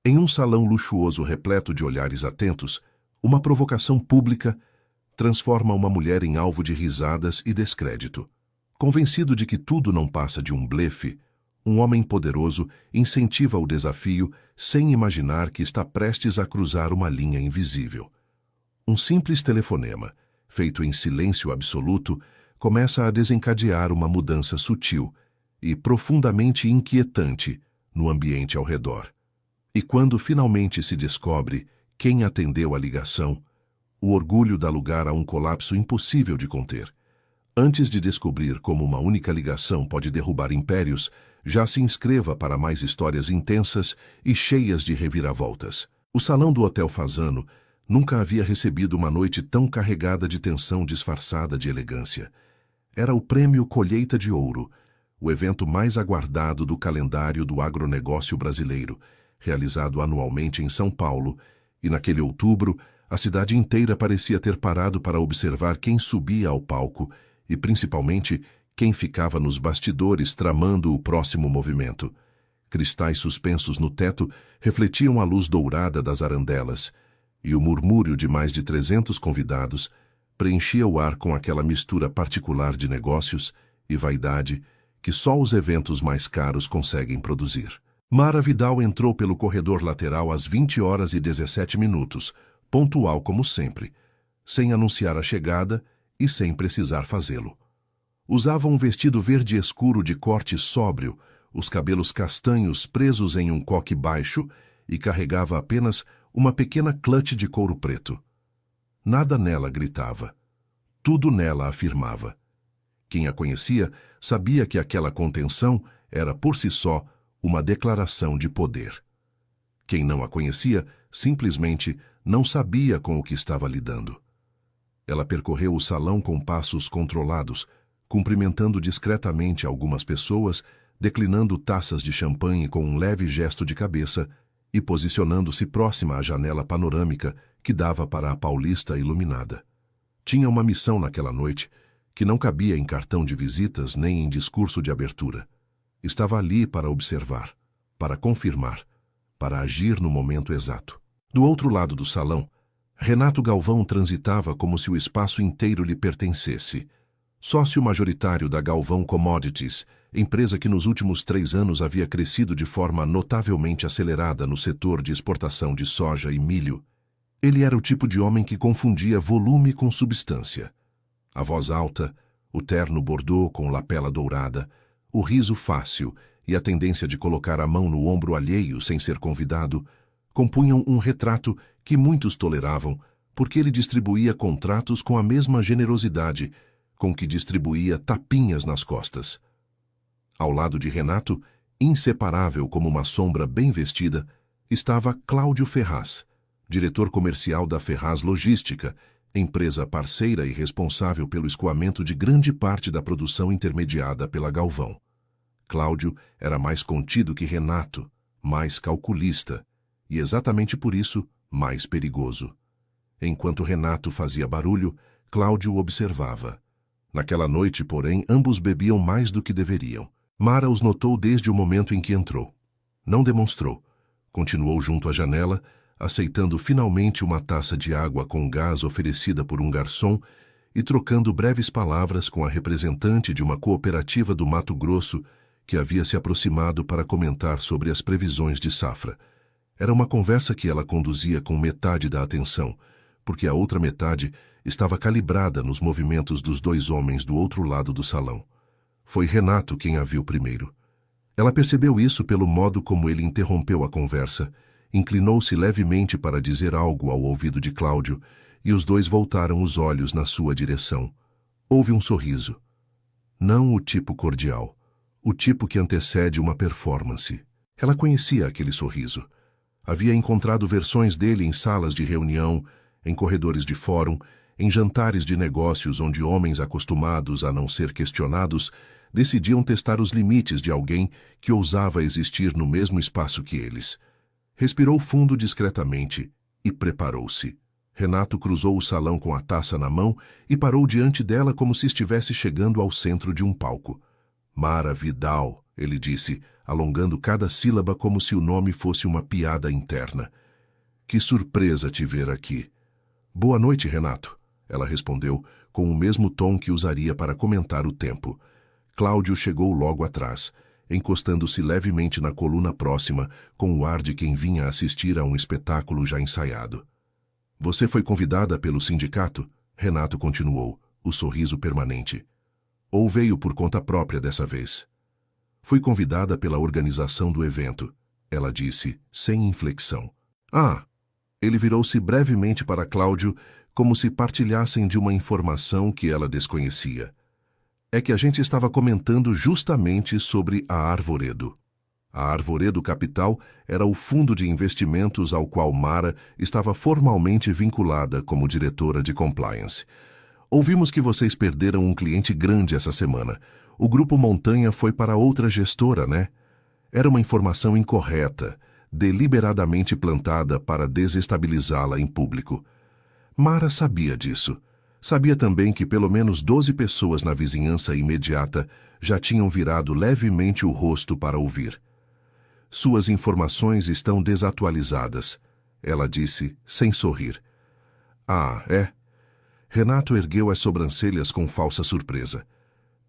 Em um salão luxuoso repleto de olhares atentos, uma provocação pública transforma uma mulher em alvo de risadas e descrédito. Convencido de que tudo não passa de um blefe, um homem poderoso incentiva o desafio sem imaginar que está prestes a cruzar uma linha invisível. Um simples telefonema, feito em silêncio absoluto, começa a desencadear uma mudança sutil e profundamente inquietante no ambiente ao redor. E quando finalmente se descobre quem atendeu a ligação, o orgulho dá lugar a um colapso impossível de conter. Antes de descobrir como uma única ligação pode derrubar impérios, já se inscreva para mais histórias intensas e cheias de reviravoltas. O salão do Hotel Fasano nunca havia recebido uma noite tão carregada de tensão disfarçada de elegância. Era o prêmio Colheita de Ouro, o evento mais aguardado do calendário do agronegócio brasileiro, realizado anualmente em São Paulo, e naquele outubro, a cidade inteira parecia ter parado para observar quem subia ao palco e, principalmente, quem ficava nos bastidores tramando o próximo movimento. Cristais suspensos no teto refletiam a luz dourada das arandelas, e o murmúrio de mais de 300 convidados preenchia o ar com aquela mistura particular de negócios e vaidade que só os eventos mais caros conseguem produzir. Mara Vidal entrou pelo corredor lateral às 20h17, pontual como sempre, sem anunciar a chegada e sem precisar fazê-lo. Usava um vestido verde escuro de corte sóbrio, os cabelos castanhos presos em um coque baixo e carregava apenas uma pequena clutch de couro preto. Nada nela gritava. Tudo nela afirmava. Quem a conhecia sabia que aquela contenção era por si só uma declaração de poder. Quem não a conhecia simplesmente não sabia com o que estava lidando. Ela percorreu o salão com passos controlados, cumprimentando discretamente algumas pessoas, declinando taças de champanhe com um leve gesto de cabeça e posicionando-se próxima à janela panorâmica que dava para a Paulista iluminada. Tinha uma missão naquela noite que não cabia em cartão de visitas nem em discurso de abertura. Estava ali para observar, para confirmar, para agir no momento exato. Do outro lado do salão, Renato Galvão transitava como se o espaço inteiro lhe pertencesse. Sócio majoritário da Galvão Commodities, empresa que nos últimos 3 anos havia crescido de forma notavelmente acelerada no setor de exportação de soja e milho, ele era o tipo de homem que confundia volume com substância. A voz alta, o terno bordô com lapela dourada, o riso fácil e a tendência de colocar a mão no ombro alheio sem ser convidado compunham um retrato que muitos toleravam porque ele distribuía contratos com a mesma generosidade com que distribuía tapinhas nas costas. Ao lado de Renato, inseparável como uma sombra bem vestida, estava Cláudio Ferraz, diretor comercial da Ferraz Logística, empresa parceira e responsável pelo escoamento de grande parte da produção intermediada pela Galvão. Cláudio era mais contido que Renato, mais calculista, e exatamente por isso, mais perigoso. Enquanto Renato fazia barulho, Cláudio observava. Naquela noite, porém, ambos bebiam mais do que deveriam. Mara os notou desde o momento em que entrou. Não demonstrou. Continuou junto à janela, aceitando finalmente uma taça de água com gás oferecida por um garçom e trocando breves palavras com a representante de uma cooperativa do Mato Grosso que havia se aproximado para comentar sobre as previsões de safra. Era uma conversa que ela conduzia com metade da atenção, porque a outra metade estava calibrada nos movimentos dos 2 homens do outro lado do salão. Foi Renato quem a viu primeiro. Ela percebeu isso pelo modo como ele interrompeu a conversa, inclinou-se levemente para dizer algo ao ouvido de Cláudio, e os 2 voltaram os olhos na sua direção. Houve um sorriso. Não o tipo cordial, o tipo que antecede uma performance. Ela conhecia aquele sorriso. Havia encontrado versões dele em salas de reunião, em corredores de fórum, em jantares de negócios onde homens acostumados a não ser questionados decidiam testar os limites de alguém que ousava existir no mesmo espaço que eles. Respirou fundo discretamente e preparou-se. Renato cruzou o salão com a taça na mão e parou diante dela como se estivesse chegando ao centro de um palco. Mara Vidal, ele disse, alongando cada sílaba como se o nome fosse uma piada interna. Que surpresa te ver aqui. Boa noite, Renato, ela respondeu, com o mesmo tom que usaria para comentar o tempo. Cláudio chegou logo atrás, encostando-se levemente na coluna próxima, com o ar de quem vinha assistir a um espetáculo já ensaiado. Você foi convidada pelo sindicato? Renato continuou, o sorriso permanente. Ou veio por conta própria dessa vez? Fui convidada pela organização do evento, ela disse, sem inflexão. Ah! Ele virou-se brevemente para Cláudio, como se partilhassem de uma informação que ela desconhecia. É que a gente estava comentando justamente sobre a Arvoredo. A Arvoredo Capital era o fundo de investimentos ao qual Mara estava formalmente vinculada como diretora de compliance. Ouvimos que vocês perderam um cliente grande essa semana. O Grupo Montanha foi para outra gestora, né? Era uma informação incorreta, deliberadamente plantada para desestabilizá-la em público. Mara sabia disso. Sabia também que pelo menos 12 pessoas na vizinhança imediata já tinham virado levemente o rosto para ouvir. Suas informações estão desatualizadas, ela disse, sem sorrir. Ah, é? Renato ergueu as sobrancelhas com falsa surpresa.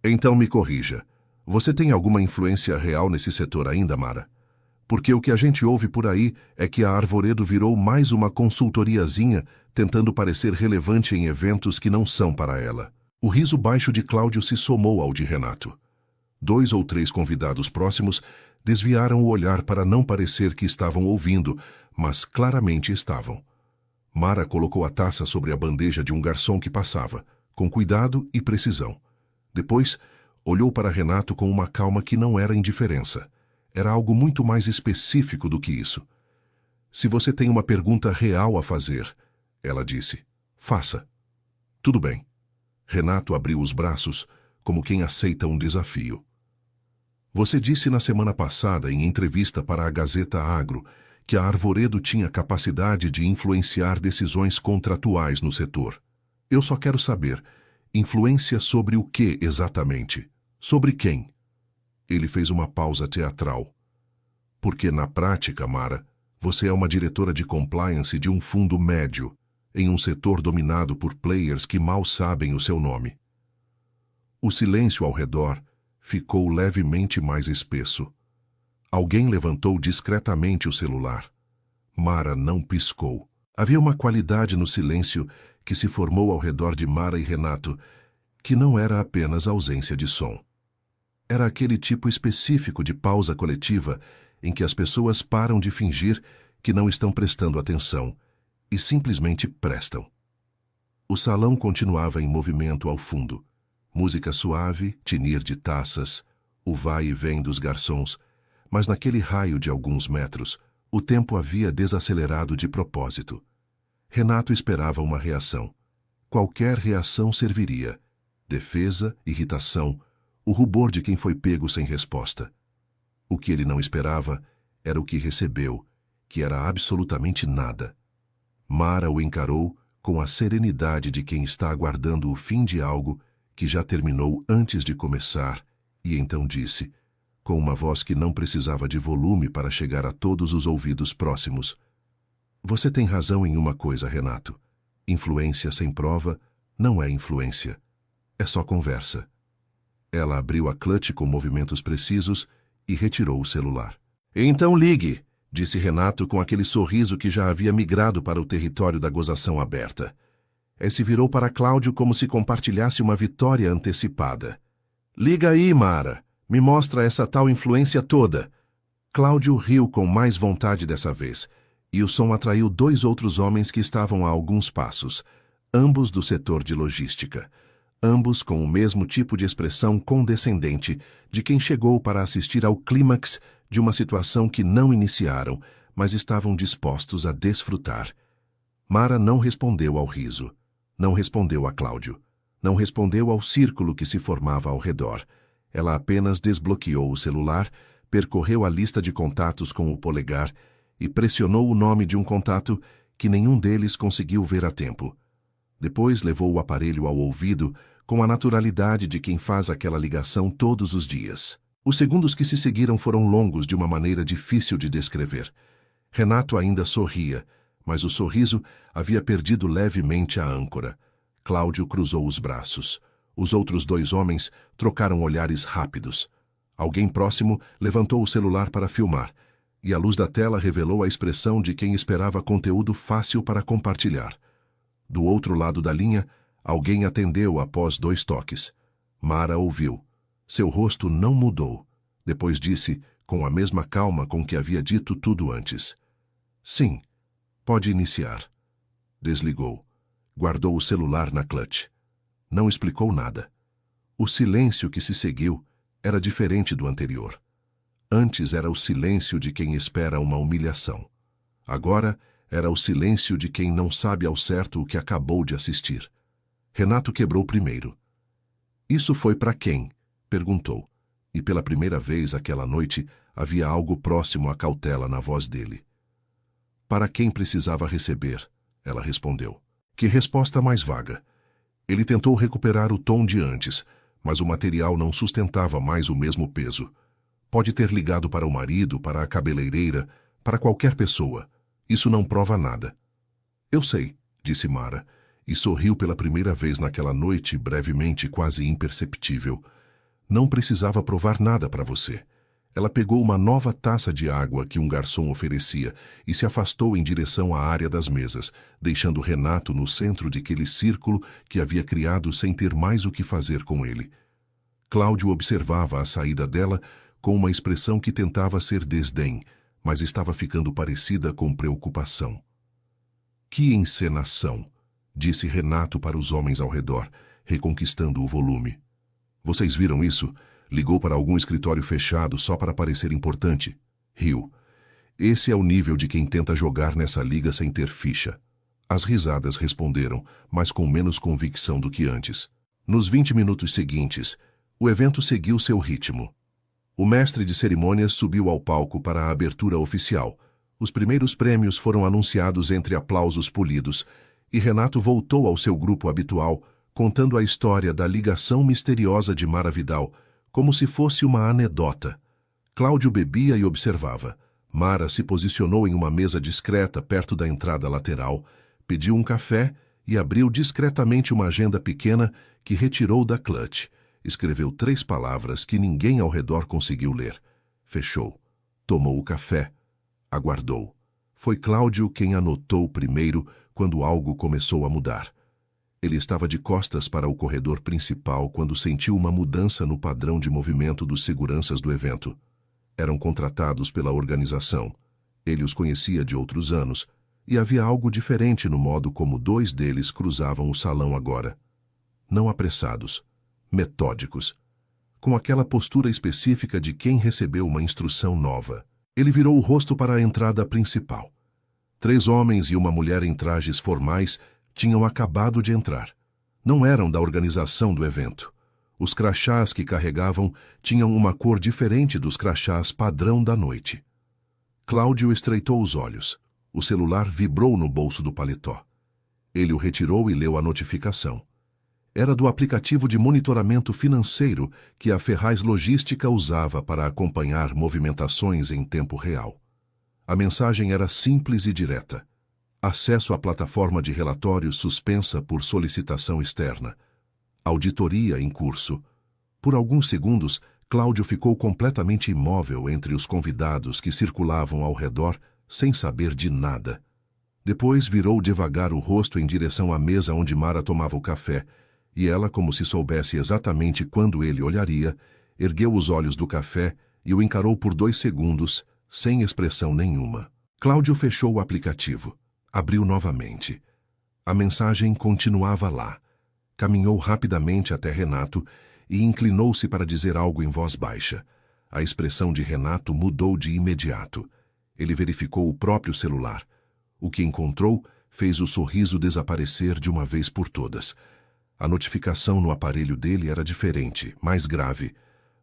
Então me corrija. Você tem alguma influência real nesse setor ainda, Mara? Porque o que a gente ouve por aí é que a Arvoredo virou mais uma consultoriazinha tentando parecer relevante em eventos que não são para ela. O riso baixo de Cláudio se somou ao de Renato. 2 ou 3 convidados próximos desviaram o olhar para não parecer que estavam ouvindo, mas claramente estavam. Mara colocou a taça sobre a bandeja de um garçom que passava, com cuidado e precisão. Depois, olhou para Renato com uma calma que não era indiferença. Era algo muito mais específico do que isso. Se você tem uma pergunta real a fazer, ela disse, faça. Tudo bem. Renato abriu os braços, como quem aceita um desafio. Você disse na semana passada, em entrevista para a Gazeta Agro, que a Arvoredo tinha capacidade de influenciar decisões contratuais no setor. Eu só quero saber, influência sobre o que exatamente? Sobre quem? Ele fez uma pausa teatral. Porque, na prática, Mara, você é uma diretora de compliance de um fundo médio, em um setor dominado por players que mal sabem o seu nome. O silêncio ao redor ficou levemente mais espesso. Alguém levantou discretamente o celular. Mara não piscou. Havia uma qualidade no silêncio que se formou ao redor de Mara e Renato, que não era apenas ausência de som. Era aquele tipo específico de pausa coletiva em que as pessoas param de fingir que não estão prestando atenção e simplesmente prestam. O salão continuava em movimento ao fundo. Música suave, tinir de taças, o vai e vem dos garçons, mas naquele raio de alguns metros, o tempo havia desacelerado de propósito. Renato esperava uma reação. Qualquer reação serviria. Defesa, irritação, o rubor de quem foi pego sem resposta. O que ele não esperava era o que recebeu, que era absolutamente nada. Mara o encarou com a serenidade de quem está aguardando o fim de algo que já terminou antes de começar, e então disse, com uma voz que não precisava de volume para chegar a todos os ouvidos próximos: Você tem razão em uma coisa, Renato. Influência sem prova não é influência. É só conversa. Ela abriu a clutch com movimentos precisos e retirou o celular. Então ligue, disse Renato com aquele sorriso que já havia migrado para o território da gozação aberta. Se virou para Cláudio como se compartilhasse uma vitória antecipada. Liga aí, Mara. Me mostra essa tal influência toda. Cláudio riu com mais vontade dessa vez, e o som atraiu 2 outros homens que estavam a alguns passos, ambos do setor de logística, ambos com o mesmo tipo de expressão condescendente de quem chegou para assistir ao clímax de uma situação que não iniciaram, mas estavam dispostos a desfrutar. Mara não respondeu ao riso, não respondeu a Cláudio, não respondeu ao círculo que se formava ao redor. Ela apenas desbloqueou o celular, percorreu a lista de contatos com o polegar e pressionou o nome de um contato que nenhum deles conseguiu ver a tempo. Depois levou o aparelho ao ouvido com a naturalidade de quem faz aquela ligação todos os dias. Os segundos que se seguiram foram longos de uma maneira difícil de descrever. Renato ainda sorria, mas o sorriso havia perdido levemente a âncora. Cláudio cruzou os braços. Os outros dois homens trocaram olhares rápidos. Alguém próximo levantou o celular para filmar, e a luz da tela revelou a expressão de quem esperava conteúdo fácil para compartilhar. Do outro lado da linha, alguém atendeu após 2 toques. Mara ouviu. Seu rosto não mudou. Depois disse, com a mesma calma com que havia dito tudo antes: "Sim, pode iniciar." Desligou. Guardou o celular na clutch. Não explicou nada. O silêncio que se seguiu era diferente do anterior. Antes era o silêncio de quem espera uma humilhação. Agora era o silêncio de quem não sabe ao certo o que acabou de assistir. Renato quebrou primeiro. "Isso foi para quem?" perguntou, e pela primeira vez aquela noite havia algo próximo à cautela na voz dele. "Para quem precisava receber?" ela respondeu. Que resposta mais vaga. Ele tentou recuperar o tom de antes, mas o material não sustentava mais o mesmo peso. Pode ter ligado para o marido, para a cabeleireira, para qualquer pessoa. Isso não prova nada. "Eu sei", disse Mara, e sorriu pela primeira vez naquela noite, brevemente, quase imperceptível. "Não precisava provar nada para você." Ela pegou uma nova taça de água que um garçom oferecia e se afastou em direção à área das mesas, deixando Renato no centro de aquele círculo que havia criado sem ter mais o que fazer com ele. Cláudio observava a saída dela com uma expressão que tentava ser desdém, mas estava ficando parecida com preocupação. "Que encenação!" disse Renato para os homens ao redor, reconquistando o volume. "Vocês viram isso? Ligou para algum escritório fechado só para parecer importante." Riu. "Esse é o nível de quem tenta jogar nessa liga sem ter ficha." As risadas responderam, mas com menos convicção do que antes. Nos 20 minutos seguintes, o evento seguiu seu ritmo. O mestre de cerimônias subiu ao palco para a abertura oficial. Os primeiros prêmios foram anunciados entre aplausos polidos, e Renato voltou ao seu grupo habitual, contando a história da ligação misteriosa de Mara Vidal, como se fosse uma anedota. Cláudio bebia e observava. Mara se posicionou em uma mesa discreta perto da entrada lateral, pediu um café e abriu discretamente uma agenda pequena que retirou da clutch. Escreveu 3 palavras que ninguém ao redor conseguiu ler. Fechou. Tomou o café. Aguardou. Foi Cláudio quem anotou primeiro quando algo começou a mudar. Ele estava de costas para o corredor principal quando sentiu uma mudança no padrão de movimento dos seguranças do evento. Eram contratados pela organização. Ele os conhecia de outros anos, e havia algo diferente no modo como 2 deles cruzavam o salão agora. Não apressados, metódicos, com aquela postura específica de quem recebeu uma instrução nova. Ele virou o rosto para a entrada principal. 3 homens e uma mulher em trajes formais tinham acabado de entrar. Não eram da organização do evento. Os crachás que carregavam tinham uma cor diferente dos crachás padrão da noite. Cláudio estreitou os olhos. O celular vibrou no bolso do paletó. Ele o retirou e leu a notificação. Era do aplicativo de monitoramento financeiro que a Ferraz Logística usava para acompanhar movimentações em tempo real. A mensagem era simples e direta. Acesso à plataforma de relatórios suspensa por solicitação externa. Auditoria em curso. Por alguns segundos, Cláudio ficou completamente imóvel entre os convidados que circulavam ao redor, sem saber de nada. Depois virou devagar o rosto em direção à mesa onde Mara tomava o café, e ela, como se soubesse exatamente quando ele olharia, ergueu os olhos do café e o encarou por 2 segundos, sem expressão nenhuma. Cláudio fechou o aplicativo. Abriu novamente. A mensagem continuava lá. Caminhou rapidamente até Renato e inclinou-se para dizer algo em voz baixa. A expressão de Renato mudou de imediato. Ele verificou o próprio celular. O que encontrou fez o sorriso desaparecer de uma vez por todas. A notificação no aparelho dele era diferente, mais grave.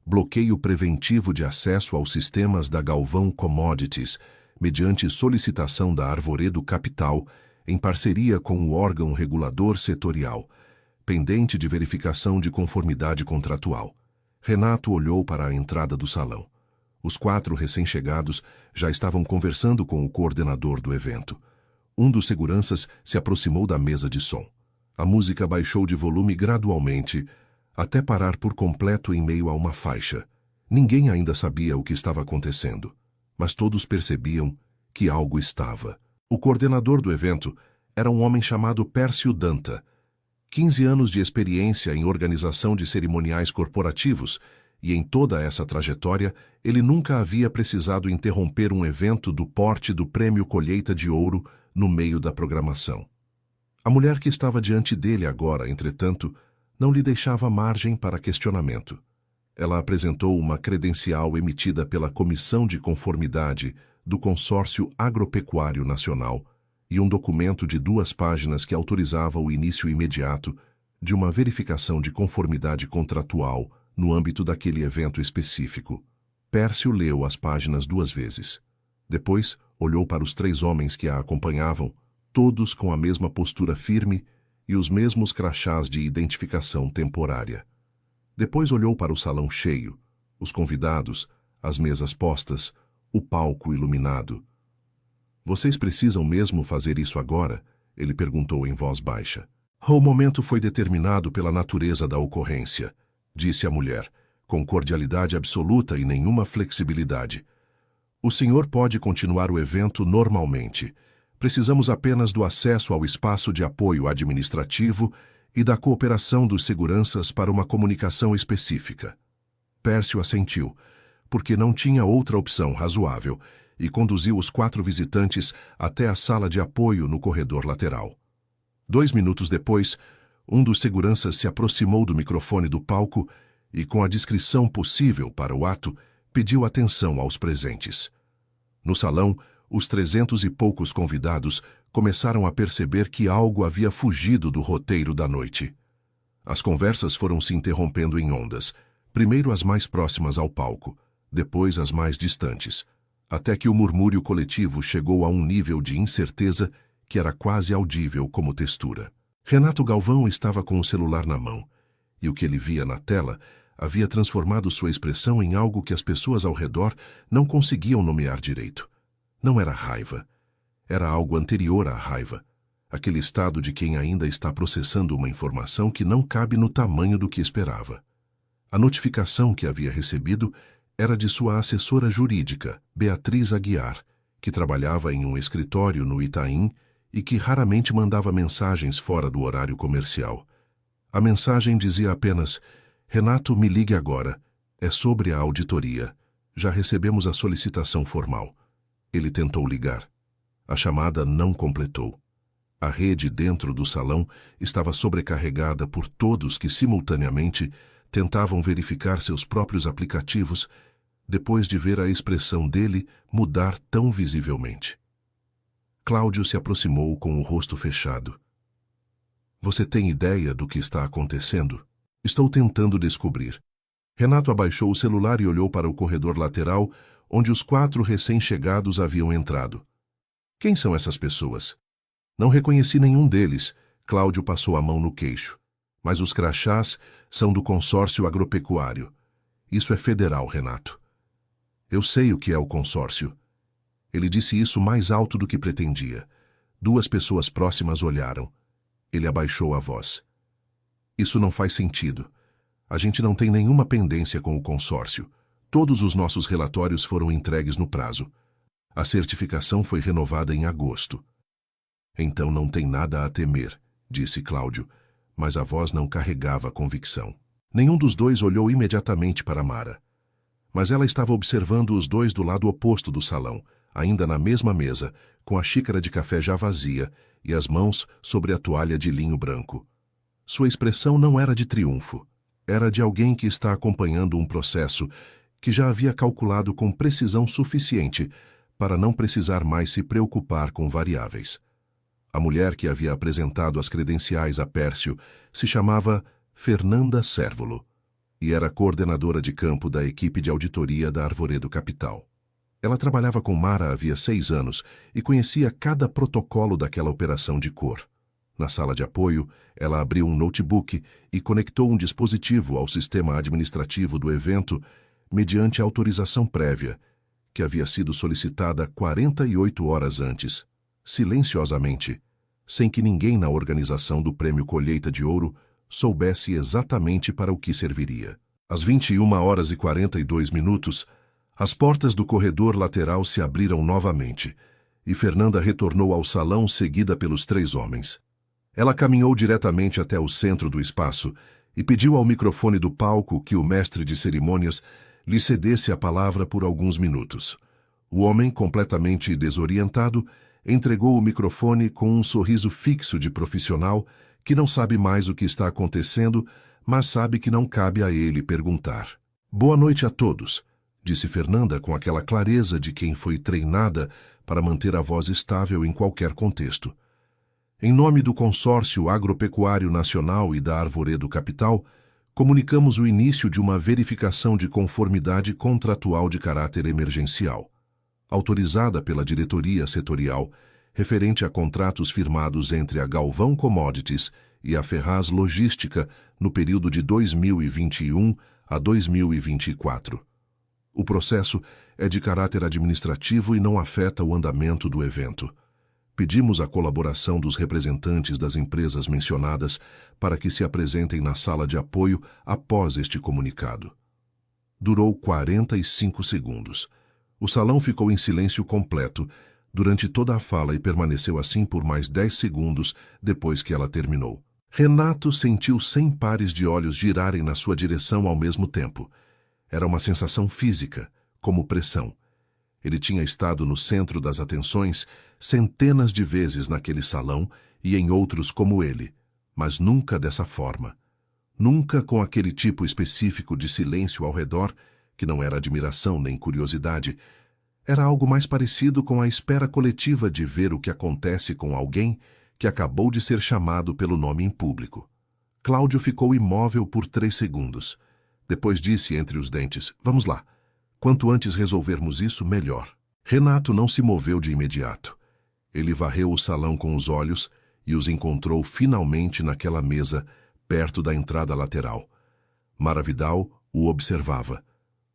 Bloqueio preventivo de acesso aos sistemas da Galvão Commodities, mediante solicitação da Arvoredo Capital, em parceria com o órgão regulador setorial, pendente de verificação de conformidade contratual. Renato olhou para a entrada do salão. Os 4 recém-chegados já estavam conversando com o coordenador do evento. Um dos seguranças se aproximou da mesa de som. A música baixou de volume gradualmente, até parar por completo em meio a uma faixa. Ninguém ainda sabia o que estava acontecendo, mas todos percebiam que algo estava. O coordenador do evento era um homem chamado Pércio Danta. 15 anos de experiência em organização de cerimoniais corporativos, e em toda essa trajetória, ele nunca havia precisado interromper um evento do porte do Prêmio Colheita de Ouro no meio da programação. A mulher que estava diante dele agora, entretanto, não lhe deixava margem para questionamento. Ela apresentou uma credencial emitida pela Comissão de Conformidade do Consórcio Agropecuário Nacional e um documento de 2 páginas que autorizava o início imediato de uma verificação de conformidade contratual no âmbito daquele evento específico. Pércio leu as páginas 2 vezes. Depois, olhou para os 3 homens que a acompanhavam, todos com a mesma postura firme e os mesmos crachás de identificação temporária. Depois olhou para o salão cheio, os convidados, as mesas postas, o palco iluminado. "Vocês precisam mesmo fazer isso agora?" ele perguntou em voz baixa. "O momento foi determinado pela natureza da ocorrência", disse a mulher, com cordialidade absoluta e nenhuma flexibilidade. "O senhor pode continuar o evento normalmente. Precisamos apenas do acesso ao espaço de apoio administrativo e da cooperação dos seguranças para uma comunicação específica." Pércio assentiu, porque não tinha outra opção razoável, e conduziu os 4 visitantes até a sala de apoio no corredor lateral. 2 minutos depois, um dos seguranças se aproximou do microfone do palco e, com a descrição possível para o ato, pediu atenção aos presentes. No salão, os 300 e poucos convidados começaram a perceber que algo havia fugido do roteiro da noite. As conversas foram se interrompendo em ondas, primeiro as mais próximas ao palco, depois as mais distantes, até que o murmúrio coletivo chegou a um nível de incerteza que era quase audível como textura. Renato Galvão estava com o celular na mão, e o que ele via na tela havia transformado sua expressão em algo que as pessoas ao redor não conseguiam nomear direito. Não era raiva. Era algo anterior à raiva. Aquele estado de quem ainda está processando uma informação que não cabe no tamanho do que esperava. A notificação que havia recebido era de sua assessora jurídica, Beatriz Aguiar, que trabalhava em um escritório no Itaim e que raramente mandava mensagens fora do horário comercial. A mensagem dizia apenas: "Renato, me ligue agora. É sobre a auditoria. Já recebemos a solicitação formal." Ele tentou ligar. A chamada não completou. A rede dentro do salão estava sobrecarregada por todos que simultaneamente tentavam verificar seus próprios aplicativos depois de ver a expressão dele mudar tão visivelmente. Cláudio se aproximou com o rosto fechado. "Você tem ideia do que está acontecendo?" "Estou tentando descobrir." Renato abaixou o celular e olhou para o corredor lateral, onde os 4 recém-chegados haviam entrado. "Quem são essas pessoas?" "Não reconheci nenhum deles." Cláudio passou a mão no queixo. "Mas os crachás são do consórcio agropecuário. Isso é federal, Renato." "Eu sei o que é o consórcio." Ele disse isso mais alto do que pretendia. 2 pessoas próximas olharam. Ele abaixou a voz. "Isso não faz sentido. A gente não tem nenhuma pendência com o consórcio. Todos os nossos relatórios foram entregues no prazo. A certificação foi renovada em agosto." "Então não tem nada a temer", disse Cláudio, mas a voz não carregava convicção. Nenhum dos 2 olhou imediatamente para Mara. Mas ela estava observando os 2 do lado oposto do salão, ainda na mesma mesa, com a xícara de café já vazia e as mãos sobre a toalha de linho branco. Sua expressão não era de triunfo. Era de alguém que está acompanhando um processo que já havia calculado com precisão suficiente para não precisar mais se preocupar com variáveis. A mulher que havia apresentado as credenciais a Pércio se chamava Fernanda Cérvulo e era coordenadora de campo da equipe de auditoria da Arvoredo Capital. Ela trabalhava com Mara havia 6 anos e conhecia cada protocolo daquela operação de cor. Na sala de apoio, ela abriu um notebook e conectou um dispositivo ao sistema administrativo do evento mediante autorização prévia, que havia sido solicitada 48 horas antes, silenciosamente, sem que ninguém na organização do Prêmio Colheita de Ouro soubesse exatamente para o que serviria. Às 21h42, as portas do corredor lateral se abriram novamente e Fernanda retornou ao salão seguida pelos 3 homens. Ela caminhou diretamente até o centro do espaço e pediu ao microfone do palco que o mestre de cerimônias lhe cedesse a palavra por alguns minutos. O homem, completamente desorientado, entregou o microfone com um sorriso fixo de profissional que não sabe mais o que está acontecendo, mas sabe que não cabe a ele perguntar. Boa noite a todos, disse Fernanda com aquela clareza de quem foi treinada para manter a voz estável em qualquer contexto. Em nome do Consórcio Agropecuário Nacional e da Arvoredo Capital, comunicamos o início de uma verificação de conformidade contratual de caráter emergencial, autorizada pela diretoria setorial, referente a contratos firmados entre a Galvão Commodities e a Ferraz Logística no período de 2021 a 2024. O processo é de caráter administrativo e não afeta o andamento do evento. Pedimos a colaboração dos representantes das empresas mencionadas para que se apresentem na sala de apoio após este comunicado. Durou 45 segundos. O salão ficou em silêncio completo durante toda a fala e permaneceu assim por mais 10 segundos depois que ela terminou. Renato sentiu 100 pares de olhos girarem na sua direção ao mesmo tempo. Era uma sensação física, como pressão. Ele tinha estado no centro das atenções centenas de vezes naquele salão e em outros como ele, mas nunca dessa forma. Nunca com aquele tipo específico de silêncio ao redor, que não era admiração nem curiosidade. Era algo mais parecido com a espera coletiva de ver o que acontece com alguém que acabou de ser chamado pelo nome em público. Cláudio ficou imóvel por 3 segundos. Depois disse entre os dentes, vamos lá. Quanto antes resolvermos isso, melhor. Renato não se moveu de imediato. Ele varreu o salão com os olhos e os encontrou finalmente naquela mesa, perto da entrada lateral. Mara Vidal o observava.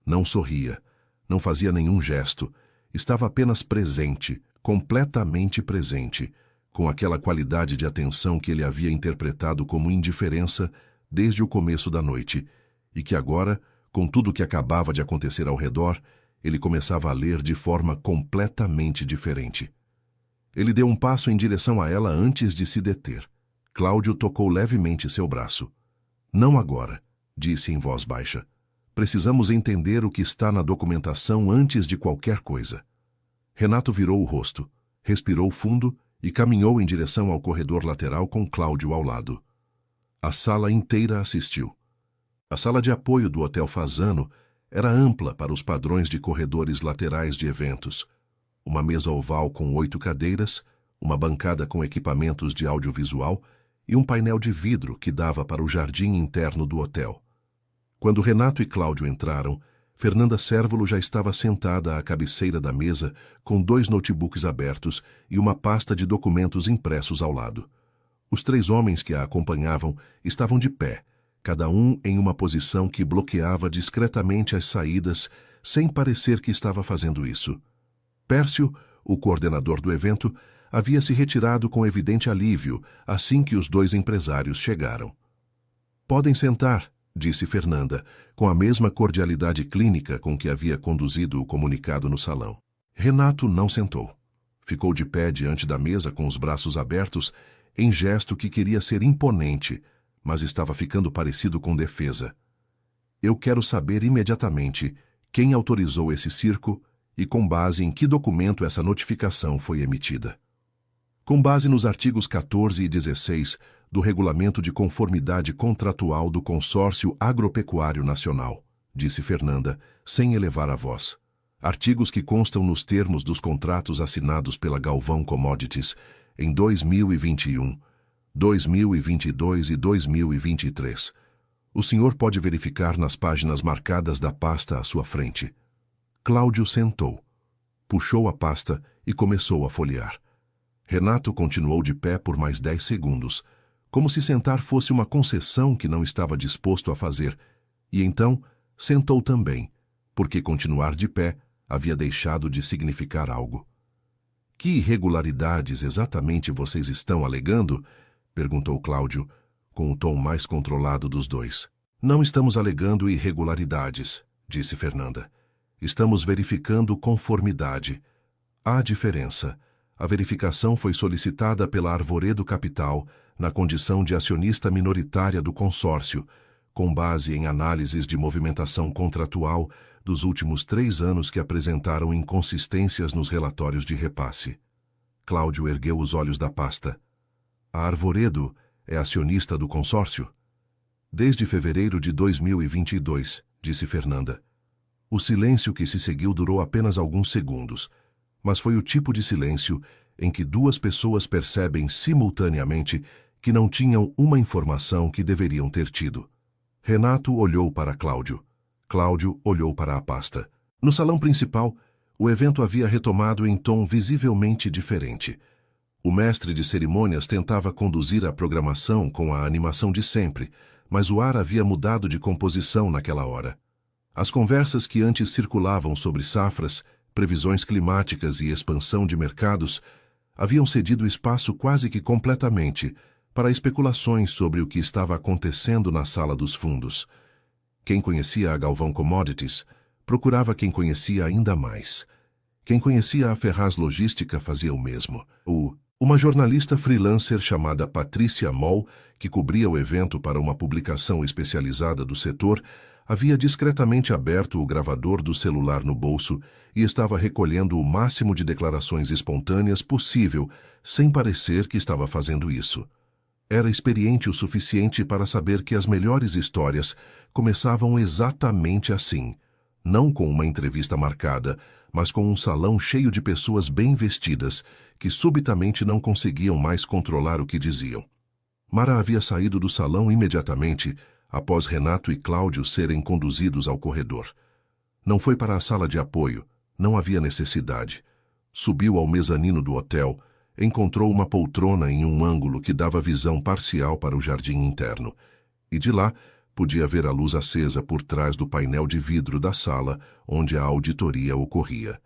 Não sorria, não fazia nenhum gesto. Estava apenas presente, completamente presente, com aquela qualidade de atenção que ele havia interpretado como indiferença desde o começo da noite, e que agora, com tudo o que acabava de acontecer ao redor, ele começava a ler de forma completamente diferente. Ele deu um passo em direção a ela antes de se deter. Cláudio tocou levemente seu braço. Não agora, disse em voz baixa. Precisamos entender o que está na documentação antes de qualquer coisa. Renato virou o rosto, respirou fundo e caminhou em direção ao corredor lateral com Cláudio ao lado. A sala inteira assistiu. A sala de apoio do Hotel Fasano era ampla para os padrões de corredores laterais de eventos. Uma mesa oval com 8 cadeiras, uma bancada com equipamentos de audiovisual e um painel de vidro que dava para o jardim interno do hotel. Quando Renato e Cláudio entraram, Fernanda Cérvulo já estava sentada à cabeceira da mesa com 2 notebooks abertos e uma pasta de documentos impressos ao lado. Os 3 homens que a acompanhavam estavam de pé, cada um em uma posição que bloqueava discretamente as saídas, sem parecer que estava fazendo isso. Pércio, o coordenador do evento, havia se retirado com evidente alívio assim que os 2 empresários chegaram. Podem sentar, disse Fernanda, com a mesma cordialidade clínica com que havia conduzido o comunicado no salão. Renato não sentou. Ficou de pé diante da mesa com os braços abertos, em gesto que queria ser imponente, mas estava ficando parecido com defesa. Eu quero saber imediatamente quem autorizou esse circo e com base em que documento essa notificação foi emitida. Com base nos artigos 14 e 16 do Regulamento de Conformidade Contratual do Consórcio Agropecuário Nacional, disse Fernanda, sem elevar a voz. Artigos que constam nos termos dos contratos assinados pela Galvão Commodities em 2021, 2022 e 2023. O senhor pode verificar nas páginas marcadas da pasta à sua frente. Cláudio sentou, puxou a pasta e começou a folhear. Renato continuou de pé por mais 10 segundos, como se sentar fosse uma concessão que não estava disposto a fazer, e então sentou também, porque continuar de pé havia deixado de significar algo. Que irregularidades exatamente vocês estão alegando? Perguntou Cláudio, com o tom mais controlado dos dois. Não estamos alegando irregularidades, disse Fernanda. Estamos verificando conformidade. Há diferença. A verificação foi solicitada pela Arvoredo Capital na condição de acionista minoritária do consórcio, com base em análises de movimentação contratual dos últimos 3 anos que apresentaram inconsistências nos relatórios de repasse. Cláudio ergueu os olhos da pasta. A Arvoredo é acionista do consórcio? Desde fevereiro de 2022, disse Fernanda. O silêncio que se seguiu durou apenas alguns segundos, mas foi o tipo de silêncio em que 2 pessoas percebem simultaneamente que não tinham uma informação que deveriam ter tido. Renato olhou para Cláudio. Cláudio olhou para a pasta. No salão principal, o evento havia retomado em tom visivelmente diferente. O mestre de cerimônias tentava conduzir a programação com a animação de sempre, mas o ar havia mudado de composição naquela hora. As conversas que antes circulavam sobre safras, previsões climáticas e expansão de mercados haviam cedido espaço quase que completamente para especulações sobre o que estava acontecendo na sala dos fundos. Quem conhecia a Galvão Commodities procurava quem conhecia ainda mais. Quem conhecia a Ferraz Logística fazia o mesmo. Uma jornalista freelancer chamada Patrícia Moll, que cobria o evento para uma publicação especializada do setor, havia discretamente aberto o gravador do celular no bolso e estava recolhendo o máximo de declarações espontâneas possível, sem parecer que estava fazendo isso. Era experiente o suficiente para saber que as melhores histórias começavam exatamente assim, não com uma entrevista marcada, mas com um salão cheio de pessoas bem vestidas, que subitamente não conseguiam mais controlar o que diziam. Mara havia saído do salão imediatamente, após Renato e Cláudio serem conduzidos ao corredor. Não foi para a sala de apoio, não havia necessidade. Subiu ao mezanino do hotel, encontrou uma poltrona em um ângulo que dava visão parcial para o jardim interno, e de lá podia ver a luz acesa por trás do painel de vidro da sala onde a auditoria ocorria.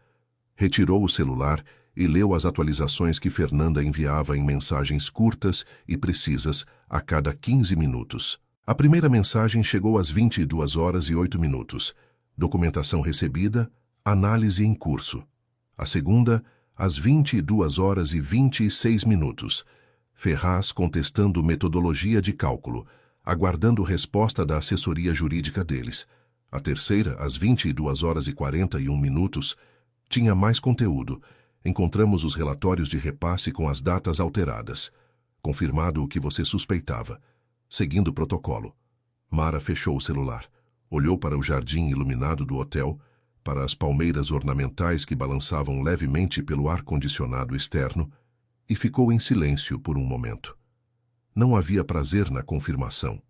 Retirou o celular e leu as atualizações que Fernanda enviava em mensagens curtas e precisas a cada 15 minutos. A primeira mensagem chegou às 22h08. Documentação recebida, análise em curso. A segunda, às 22h26. Ferraz contestando metodologia de cálculo, aguardando resposta da assessoria jurídica deles. A terceira, às 22h41, tinha mais conteúdo. Encontramos os relatórios de repasse com as datas alteradas. Confirmado o que você suspeitava. Seguindo o protocolo. Mara fechou o celular. Olhou para o jardim iluminado do hotel, para as palmeiras ornamentais que balançavam levemente pelo ar-condicionado externo, e ficou em silêncio por um momento. Não havia prazer na confirmação.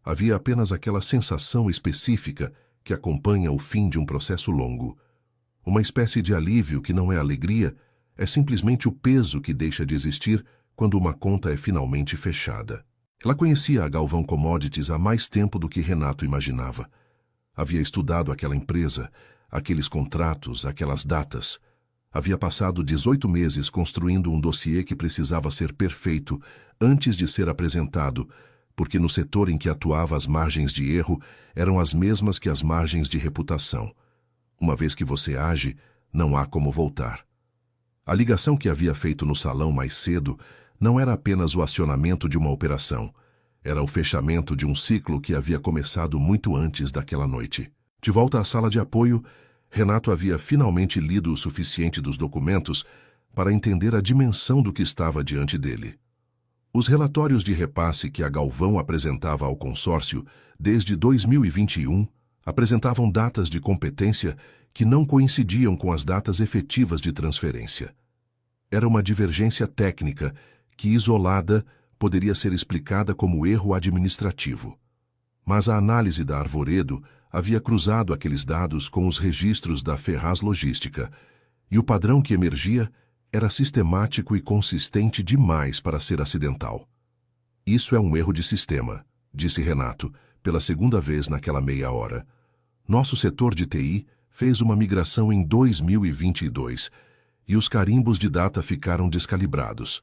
Havia apenas aquela sensação específica que acompanha o fim de um processo longo. Uma espécie de alívio que não é alegria, é simplesmente o peso que deixa de existir quando uma conta é finalmente fechada. Ela conhecia a Galvão Commodities há mais tempo do que Renato imaginava. Havia estudado aquela empresa, aqueles contratos, aquelas datas. Havia passado 18 meses construindo um dossiê que precisava ser perfeito antes de ser apresentado, porque no setor em que atuava as margens de erro eram as mesmas que as margens de reputação. Uma vez que você age, não há como voltar. A ligação que havia feito no salão mais cedo não era apenas o acionamento de uma operação, era o fechamento de um ciclo que havia começado muito antes daquela noite. De volta à sala de apoio, Renato havia finalmente lido o suficiente dos documentos para entender a dimensão do que estava diante dele. Os relatórios de repasse que a Galvão apresentava ao consórcio desde 2021 apresentavam datas de competência que não coincidiam com as datas efetivas de transferência. Era uma divergência técnica que, isolada, poderia ser explicada como erro administrativo. Mas a análise da Arvoredo havia cruzado aqueles dados com os registros da Ferraz Logística, e o padrão que emergia Era sistemático e consistente demais para ser acidental. Isso é um erro de sistema, disse Renato, pela segunda vez naquela meia hora. Nosso setor de TI fez uma migração em 2022 e os carimbos de data ficaram descalibrados.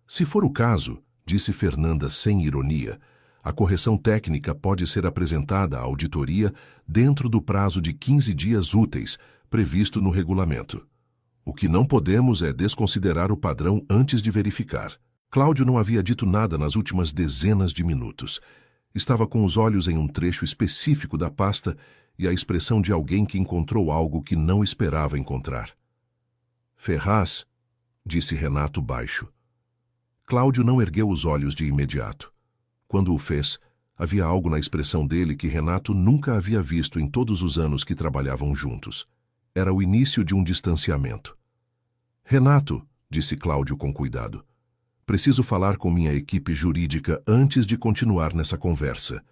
Se for o caso, disse Fernanda sem ironia, a correção técnica pode ser apresentada à auditoria dentro do prazo de 15 dias úteis, previsto no regulamento. O que não podemos é desconsiderar o padrão antes de verificar. Cláudio não havia dito nada nas últimas dezenas de minutos. Estava com os olhos em um trecho específico da pasta e a expressão de alguém que encontrou algo que não esperava encontrar. Ferraz, disse Renato baixo. Cláudio não ergueu os olhos de imediato. Quando o fez, havia algo na expressão dele que Renato nunca havia visto em todos os anos que trabalhavam juntos. Era o início de um distanciamento. Renato, disse Cláudio com cuidado, preciso falar com minha equipe jurídica antes de continuar nessa conversa.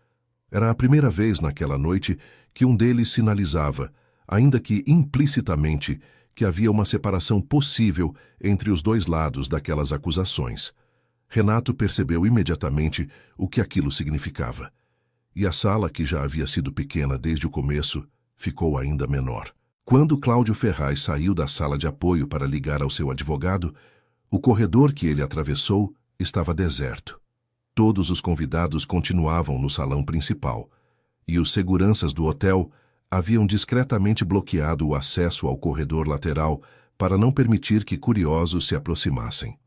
Era a primeira vez naquela noite que um deles sinalizava, ainda que implicitamente, que havia uma separação possível entre os dois lados daquelas acusações. Renato percebeu imediatamente o que aquilo significava. E a sala, que já havia sido pequena desde o começo, ficou ainda menor. Quando Cláudio Ferraz saiu da sala de apoio para ligar ao seu advogado, o corredor que ele atravessou estava deserto. Todos os convidados continuavam no salão principal, e os seguranças do hotel haviam discretamente bloqueado o acesso ao corredor lateral para não permitir que curiosos se aproximassem.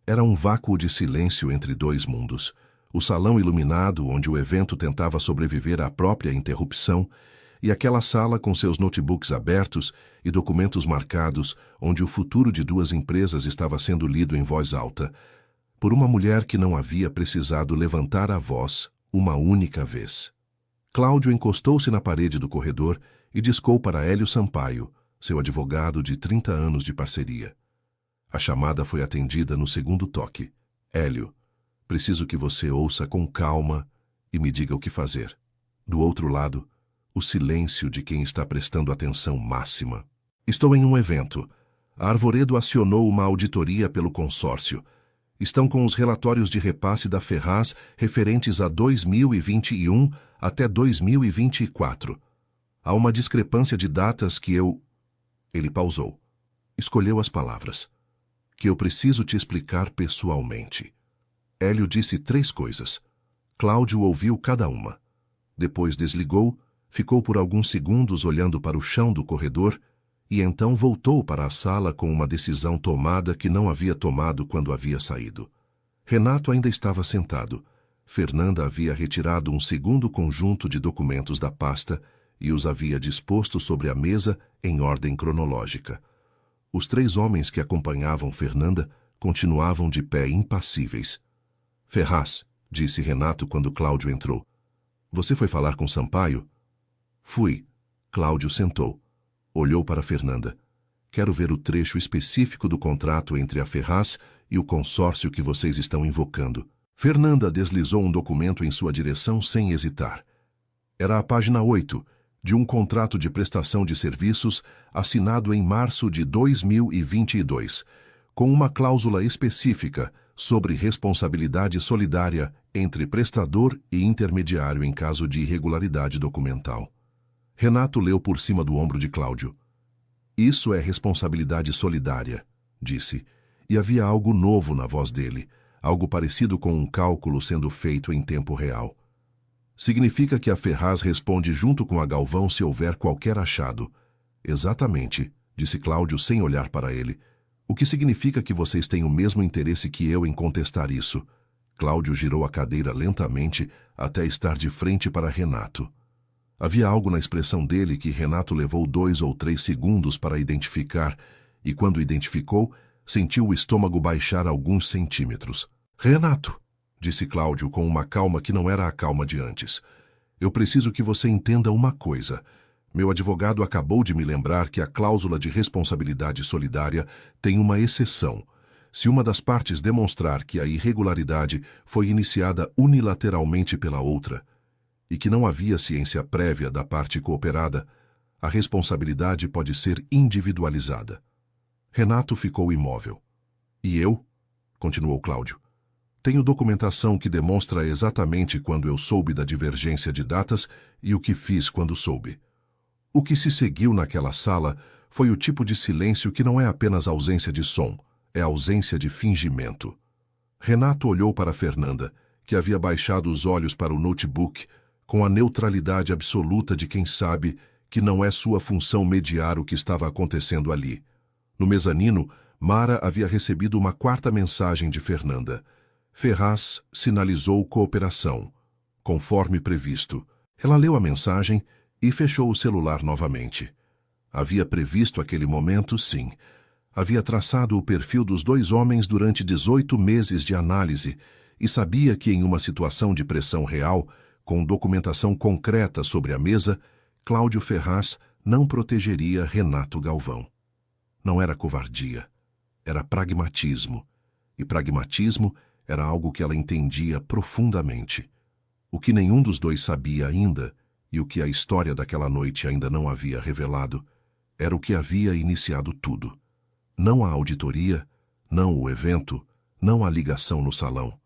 Era um vácuo de silêncio entre dois mundos. O salão iluminado, onde o evento tentava sobreviver à própria interrupção, e aquela sala com seus notebooks abertos e documentos marcados, onde o futuro de duas empresas estava sendo lido em voz alta, por uma mulher que não havia precisado levantar a voz uma única vez. Cláudio encostou-se na parede do corredor e discou para Hélio Sampaio, seu advogado de 30 anos de parceria. A chamada foi atendida no segundo toque. Hélio, preciso que você ouça com calma e me diga o que fazer. Do outro lado, o silêncio de quem está prestando atenção máxima. Estou em um evento. A Arvoredo acionou uma auditoria pelo consórcio. Estão com os relatórios de repasse da Ferraz referentes a 2021 até 2024. Há uma discrepância de datas que eu... Ele pausou. Escolheu as palavras. Que eu preciso te explicar pessoalmente. Hélio disse 3 coisas. Cláudio ouviu cada uma. Depois desligou, ficou por alguns segundos olhando para o chão do corredor e então voltou para a sala com uma decisão tomada que não havia tomado quando havia saído. Renato ainda estava sentado. Fernanda havia retirado um segundo conjunto de documentos da pasta e os havia disposto sobre a mesa em ordem cronológica. Os 3 homens que acompanhavam Fernanda continuavam de pé impassíveis. Ferraz, disse Renato quando Cláudio entrou. Você foi falar com Sampaio? Fui. Cláudio sentou. Olhou para Fernanda. Quero ver o trecho específico do contrato entre a Ferraz e o consórcio que vocês estão invocando. Fernanda deslizou um documento em sua direção sem hesitar. Era a página 8, de um contrato de prestação de serviços assinado em março de 2022, com uma cláusula específica sobre responsabilidade solidária entre prestador e intermediário em caso de irregularidade documental. Renato leu por cima do ombro de Cláudio. Isso é responsabilidade solidária, disse, e havia algo novo na voz dele, algo parecido com um cálculo sendo feito em tempo real. Significa que a Ferraz responde junto com a Galvão se houver qualquer achado. Exatamente, disse Cláudio sem olhar para ele. O que significa que vocês têm o mesmo interesse que eu em contestar isso. Cláudio girou a cadeira lentamente até estar de frente para Renato. Havia algo na expressão dele que Renato levou 2 ou 3 segundos para identificar, e quando identificou, sentiu o estômago baixar alguns centímetros. Renato, disse Cláudio com uma calma que não era a calma de antes. Eu preciso que você entenda uma coisa. Meu advogado acabou de me lembrar que a cláusula de responsabilidade solidária tem uma exceção. Se uma das partes demonstrar que a irregularidade foi iniciada unilateralmente pela outra, e que não havia ciência prévia da parte cooperada, a responsabilidade pode ser individualizada. Renato ficou imóvel. E eu? Continuou Cláudio. Tenho documentação que demonstra exatamente quando eu soube da divergência de datas e o que fiz quando soube. O que se seguiu naquela sala foi o tipo de silêncio que não é apenas ausência de som, é ausência de fingimento. Renato olhou para Fernanda, que havia baixado os olhos para o notebook, com a neutralidade absoluta de quem sabe que não é sua função mediar o que estava acontecendo ali. No mezanino, Mara havia recebido uma quarta mensagem de Fernanda. Ferraz sinalizou cooperação, conforme previsto. Ela leu a mensagem e fechou o celular novamente. Havia previsto aquele momento, sim. Havia traçado o perfil dos dois homens durante 18 meses de análise e sabia que em uma situação de pressão real, com documentação concreta sobre a mesa, Cláudio Ferraz não protegeria Renato Galvão. Não era covardia, era pragmatismo. E pragmatismo era algo que ela entendia profundamente. O que nenhum dos dois sabia ainda, e o que a história daquela noite ainda não havia revelado, era o que havia iniciado tudo. Não a auditoria, não o evento, não a ligação no salão.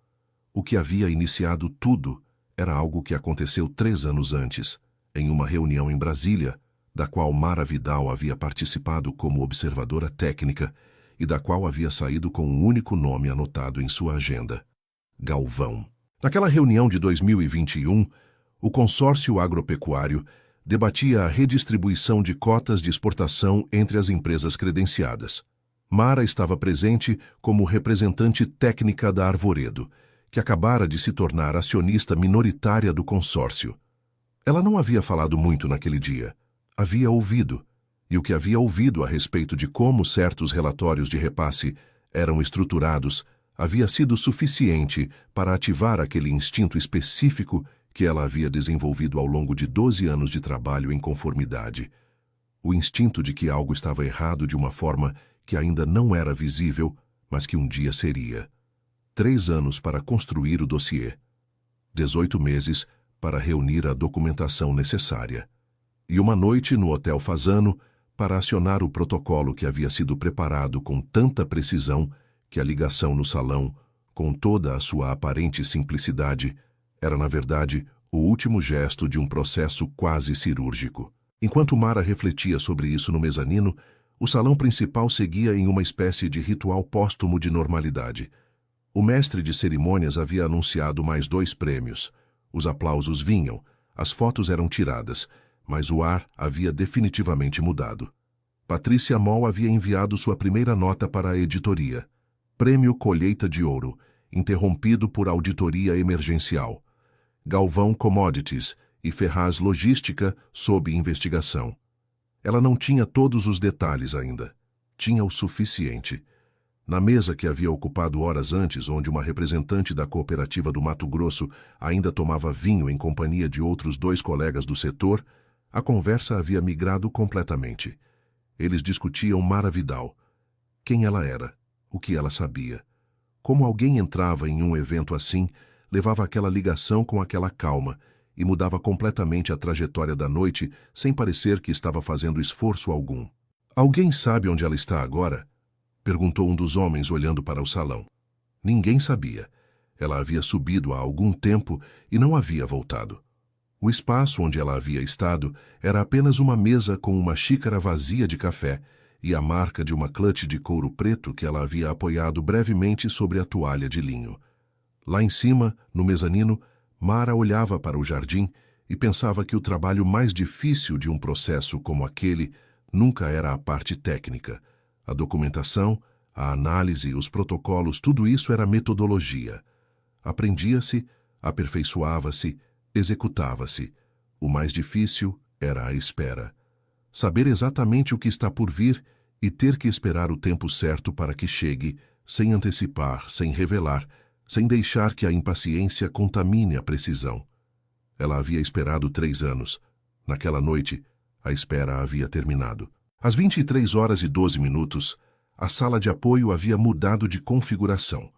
O que havia iniciado tudo era algo que aconteceu 3 anos antes, em uma reunião em Brasília, da qual Mara Vidal havia participado como observadora técnica e da qual havia saído com um único nome anotado em sua agenda: Galvão. Naquela reunião de 2021, o consórcio agropecuário debatia a redistribuição de cotas de exportação entre as empresas credenciadas. Mara estava presente como representante técnica da Arvoredo, que acabara de se tornar acionista minoritária do consórcio. Ela não havia falado muito naquele dia. Havia ouvido, e o que havia ouvido a respeito de como certos relatórios de repasse eram estruturados havia sido suficiente para ativar aquele instinto específico que ela havia desenvolvido ao longo de 12 anos de trabalho em conformidade. O instinto de que algo estava errado de uma forma que ainda não era visível, mas que um dia seria. 3 anos para construir o dossiê. 18 meses para reunir a documentação necessária. E uma noite no Hotel Fasano para acionar o protocolo que havia sido preparado com tanta precisão que a ligação no salão, com toda a sua aparente simplicidade, era na verdade o último gesto de um processo quase cirúrgico. Enquanto Mara refletia sobre isso no mezanino, o salão principal seguia em uma espécie de ritual póstumo de normalidade. O mestre de cerimônias havia anunciado mais 2 prêmios. Os aplausos vinham, as fotos eram tiradas, mas o ar havia definitivamente mudado. Patrícia Moll havia enviado sua primeira nota para a editoria. Prêmio Colheita de Ouro, interrompido por auditoria emergencial. Galvão Commodities e Ferraz Logística sob investigação. Ela não tinha todos os detalhes ainda. Tinha o suficiente. Na mesa que havia ocupado horas antes, onde uma representante da cooperativa do Mato Grosso ainda tomava vinho em companhia de outros 2 colegas do setor, a conversa havia migrado completamente. Eles discutiam Mara Vidal. Quem ela era, o que ela sabia. Como alguém entrava em um evento assim, levava aquela ligação com aquela calma e mudava completamente a trajetória da noite sem parecer que estava fazendo esforço algum. Alguém sabe onde ela está agora? Perguntou um dos homens olhando para o salão. Ninguém sabia. Ela havia subido há algum tempo e não havia voltado. O espaço onde ela havia estado era apenas uma mesa com uma xícara vazia de café e a marca de uma clutch de couro preto que ela havia apoiado brevemente sobre a toalha de linho. Lá em cima, no mezanino, Mara olhava para o jardim e pensava que o trabalho mais difícil de um processo como aquele nunca era a parte técnica. A documentação, a análise, os protocolos, tudo isso era metodologia. Aprendia-se, aperfeiçoava-se, executava-se. O mais difícil era a espera. Saber exatamente o que está por vir e ter que esperar o tempo certo para que chegue, sem antecipar, sem revelar, sem deixar que a impaciência contamine a precisão. Ela havia esperado 3 anos. Naquela noite, a espera havia terminado. Às 23h12, a sala de apoio havia mudado de configuração.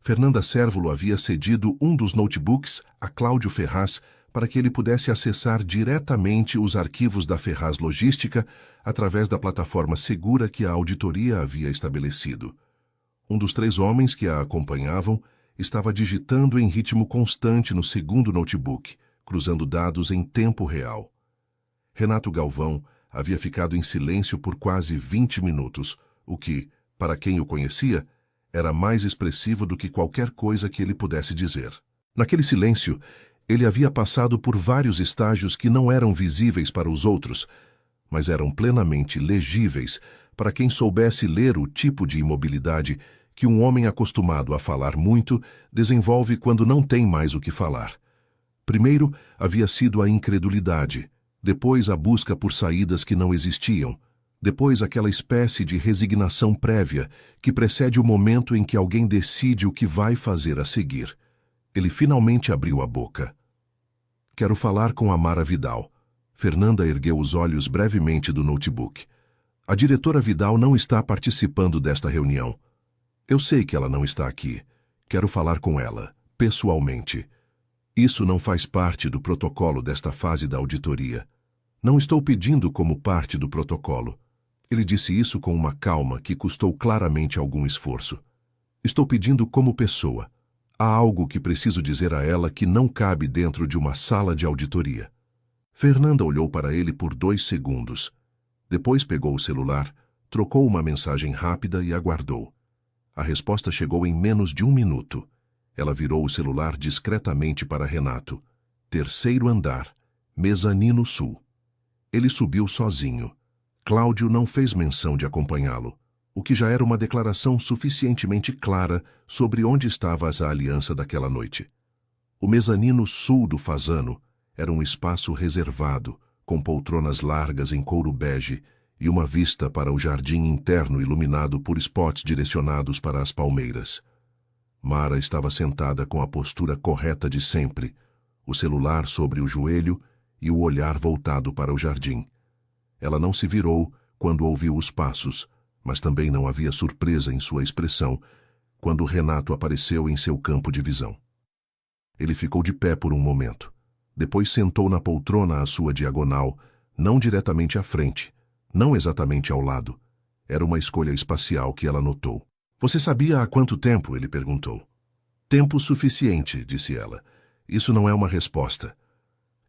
Fernanda Cérvulo havia cedido um dos notebooks a Cláudio Ferraz para que ele pudesse acessar diretamente os arquivos da Ferraz Logística através da plataforma segura que a auditoria havia estabelecido. Um dos 3 homens que a acompanhavam estava digitando em ritmo constante no segundo notebook, cruzando dados em tempo real. Renato Galvão havia ficado em silêncio por quase 20 minutos, o que, para quem o conhecia, era mais expressivo do que qualquer coisa que ele pudesse dizer. Naquele silêncio, ele havia passado por vários estágios que não eram visíveis para os outros, mas eram plenamente legíveis para quem soubesse ler o tipo de imobilidade que um homem acostumado a falar muito desenvolve quando não tem mais o que falar. Primeiro havia sido a incredulidade, depois a busca por saídas que não existiam, depois aquela espécie de resignação prévia que precede o momento em que alguém decide o que vai fazer a seguir. Ele finalmente abriu a boca. Quero falar com a Mara Vidal. Fernanda ergueu os olhos brevemente do notebook. A diretora Vidal não está participando desta reunião. Eu sei que ela não está aqui. Quero falar com ela, pessoalmente. Isso não faz parte do protocolo desta fase da auditoria. Não estou pedindo como parte do protocolo. Ele disse isso com uma calma que custou claramente algum esforço. Estou pedindo como pessoa. Há algo que preciso dizer a ela que não cabe dentro de uma sala de auditoria. Fernanda olhou para ele por 2 segundos. Depois pegou o celular, trocou uma mensagem rápida e aguardou. A resposta chegou em menos de 1 minuto. Ela virou o celular discretamente para Renato. 3º andar, mezanino sul. Ele subiu sozinho. Cláudio não fez menção de acompanhá-lo, o que já era uma declaração suficientemente clara sobre onde estava a aliança daquela noite. O mezanino sul do Fasano era um espaço reservado, com poltronas largas em couro bege e uma vista para o jardim interno iluminado por spots direcionados para as palmeiras. Mara estava sentada com a postura correta de sempre, o celular sobre o joelho e o olhar voltado para o jardim. Ela não se virou quando ouviu os passos, mas também não havia surpresa em sua expressão quando Renato apareceu em seu campo de visão. Ele ficou de pé por um momento. Depois sentou na poltrona à sua diagonal, não diretamente à frente, não exatamente ao lado. Era uma escolha espacial que ela notou. Você sabia há quanto tempo? Ele perguntou. Tempo suficiente, disse ela. Isso não é uma resposta.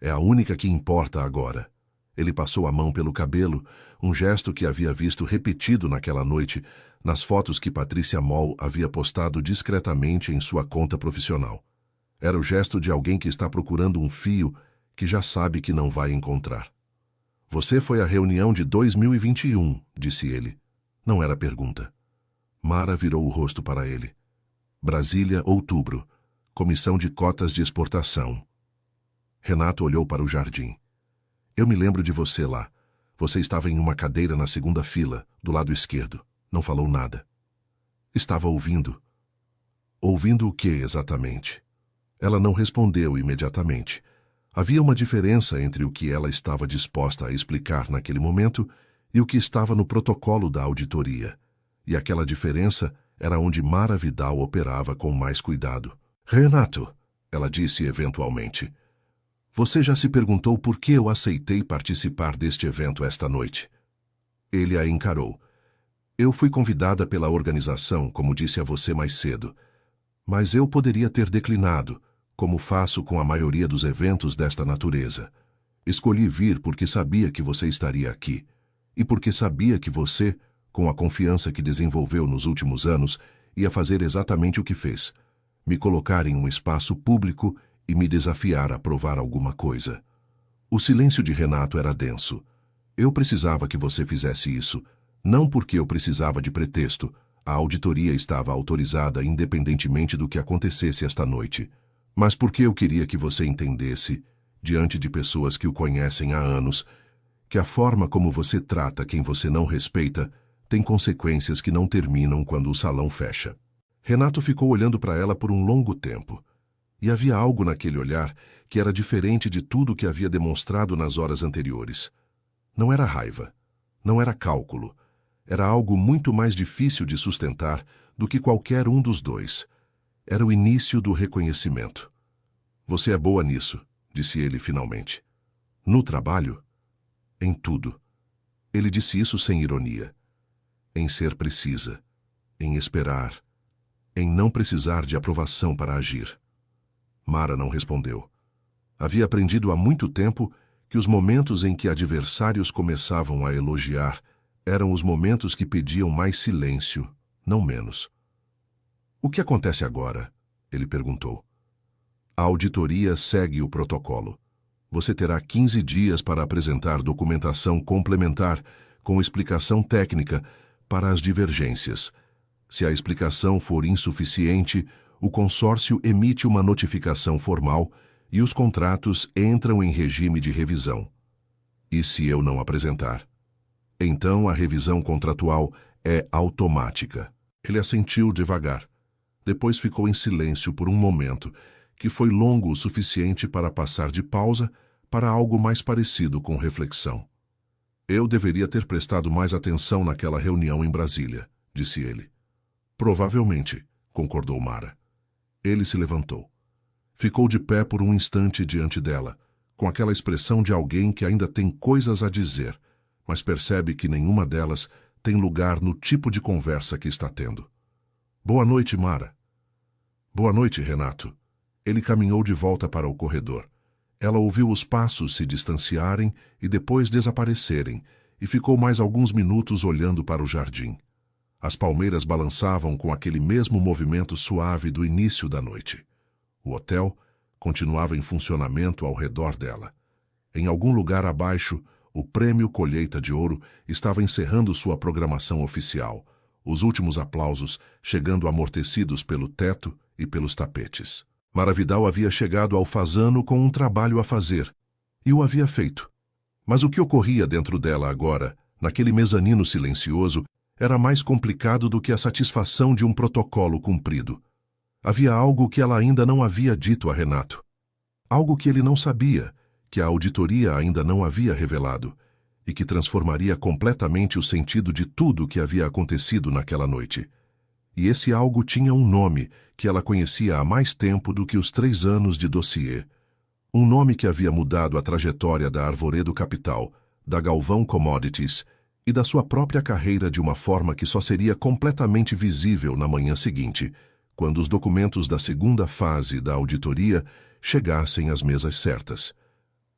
É a única que importa agora. Ele passou a mão pelo cabelo, um gesto que havia visto repetido naquela noite nas fotos que Patrícia Moll havia postado discretamente em sua conta profissional. Era o gesto de alguém que está procurando um fio que já sabe que não vai encontrar. Você foi à reunião de 2021, disse ele. Não era pergunta. Mara virou o rosto para ele. Brasília, outubro. Comissão de cotas de exportação. Renato olhou para o jardim. Eu me lembro de você lá. Você estava em uma cadeira na 2ª fila, do lado esquerdo. Não falou nada. Estava ouvindo. Ouvindo o que exatamente? Ela não respondeu imediatamente. Havia uma diferença entre o que ela estava disposta a explicar naquele momento e o que estava no protocolo da auditoria. E aquela diferença era onde Mara Vidal operava com mais cuidado. Renato, ela disse eventualmente, você já se perguntou por que eu aceitei participar deste evento esta noite? Ele a encarou. Eu fui convidada pela organização, como disse a você mais cedo, mas eu poderia ter declinado, como faço com a maioria dos eventos desta natureza. Escolhi vir porque sabia que você estaria aqui, e porque sabia que você, com a confiança que desenvolveu nos últimos anos, ia fazer exatamente o que fez, me colocar em um espaço público e me desafiar a provar alguma coisa. O silêncio de Renato era denso. Eu precisava que você fizesse isso, não porque eu precisava de pretexto. A auditoria estava autorizada independentemente do que acontecesse esta noite, mas porque eu queria que você entendesse, diante de pessoas que o conhecem há anos, que a forma como você trata quem você não respeita tem consequências que não terminam quando o salão fecha. Renato ficou olhando para ela por um longo tempo. E havia algo naquele olhar que era diferente de tudo que havia demonstrado nas horas anteriores. Não era raiva, não era cálculo. Era algo muito mais difícil de sustentar do que qualquer um dos dois. Era o início do reconhecimento. Você é boa nisso, disse ele finalmente. No trabalho? Em tudo. Ele disse isso sem ironia. Em ser precisa. Em esperar. Em não precisar de aprovação para agir. Mara não respondeu. Havia aprendido há muito tempo que os momentos em que adversários começavam a elogiar eram os momentos que pediam mais silêncio, não menos. O que acontece agora? Ele perguntou. A auditoria segue o protocolo. Você terá 15 dias para apresentar documentação complementar com explicação técnica para as divergências. Se a explicação for insuficiente, o consórcio emite uma notificação formal e os contratos entram em regime de revisão. E se eu não apresentar? Então a revisão contratual é automática. Ele assentiu devagar. Depois ficou em silêncio por um momento, que foi longo o suficiente para passar de pausa para algo mais parecido com reflexão. Eu deveria ter prestado mais atenção naquela reunião em Brasília, disse ele. Provavelmente, concordou Mara. Ele se levantou. Ficou de pé por um instante diante dela, com aquela expressão de alguém que ainda tem coisas a dizer, mas percebe que nenhuma delas tem lugar no tipo de conversa que está tendo. Boa noite, Mara. Boa noite, Renato. Ele caminhou de volta para o corredor. Ela ouviu os passos se distanciarem e depois desaparecerem, e ficou mais alguns minutos olhando para o jardim. As palmeiras balançavam com aquele mesmo movimento suave do início da noite. O hotel continuava em funcionamento ao redor dela. Em algum lugar abaixo, o Prêmio Colheita de Ouro estava encerrando sua programação oficial, os últimos aplausos chegando amortecidos pelo teto e pelos tapetes. Mara Vidal havia chegado ao Fasano com um trabalho a fazer, e o havia feito. Mas o que ocorria dentro dela agora, naquele mezanino silencioso, era mais complicado do que a satisfação de um protocolo cumprido. Havia algo que ela ainda não havia dito a Renato. Algo que ele não sabia, que a auditoria ainda não havia revelado, e que transformaria completamente o sentido de tudo o que havia acontecido naquela noite. E esse algo tinha um nome que ela conhecia há mais tempo do que os 3 anos de dossiê. Um nome que havia mudado a trajetória da Arvoredo Capital, da Galvão Commodities e da sua própria carreira de uma forma que só seria completamente visível na manhã seguinte, quando os documentos da segunda fase da auditoria chegassem às mesas certas.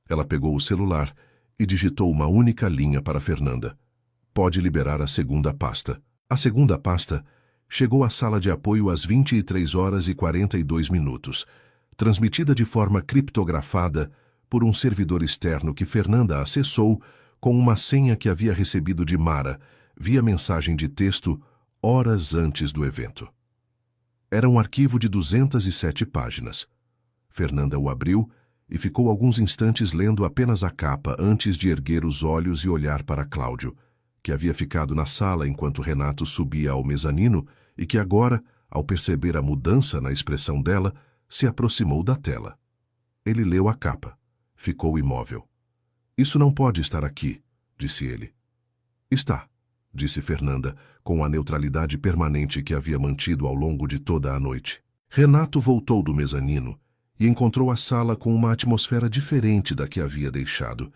Ela pegou o celular e digitou uma única linha para Fernanda. Pode liberar a segunda pasta. A segunda pasta chegou à sala de apoio às 23h42, transmitida de forma criptografada por um servidor externo que Fernanda acessou com uma senha que havia recebido de Mara via mensagem de texto horas antes do evento. Era um arquivo de 207 páginas. Fernanda o abriu e ficou alguns instantes lendo apenas a capa antes de erguer os olhos e olhar para Cláudio, que havia ficado na sala enquanto Renato subia ao mezanino e que agora, ao perceber a mudança na expressão dela, se aproximou da tela. Ele leu a capa. Ficou imóvel. Isso não pode estar aqui, disse ele. Está, disse Fernanda, com a neutralidade permanente que havia mantido ao longo de toda a noite. Renato voltou do mezanino e encontrou a sala com uma atmosfera diferente da que havia deixado.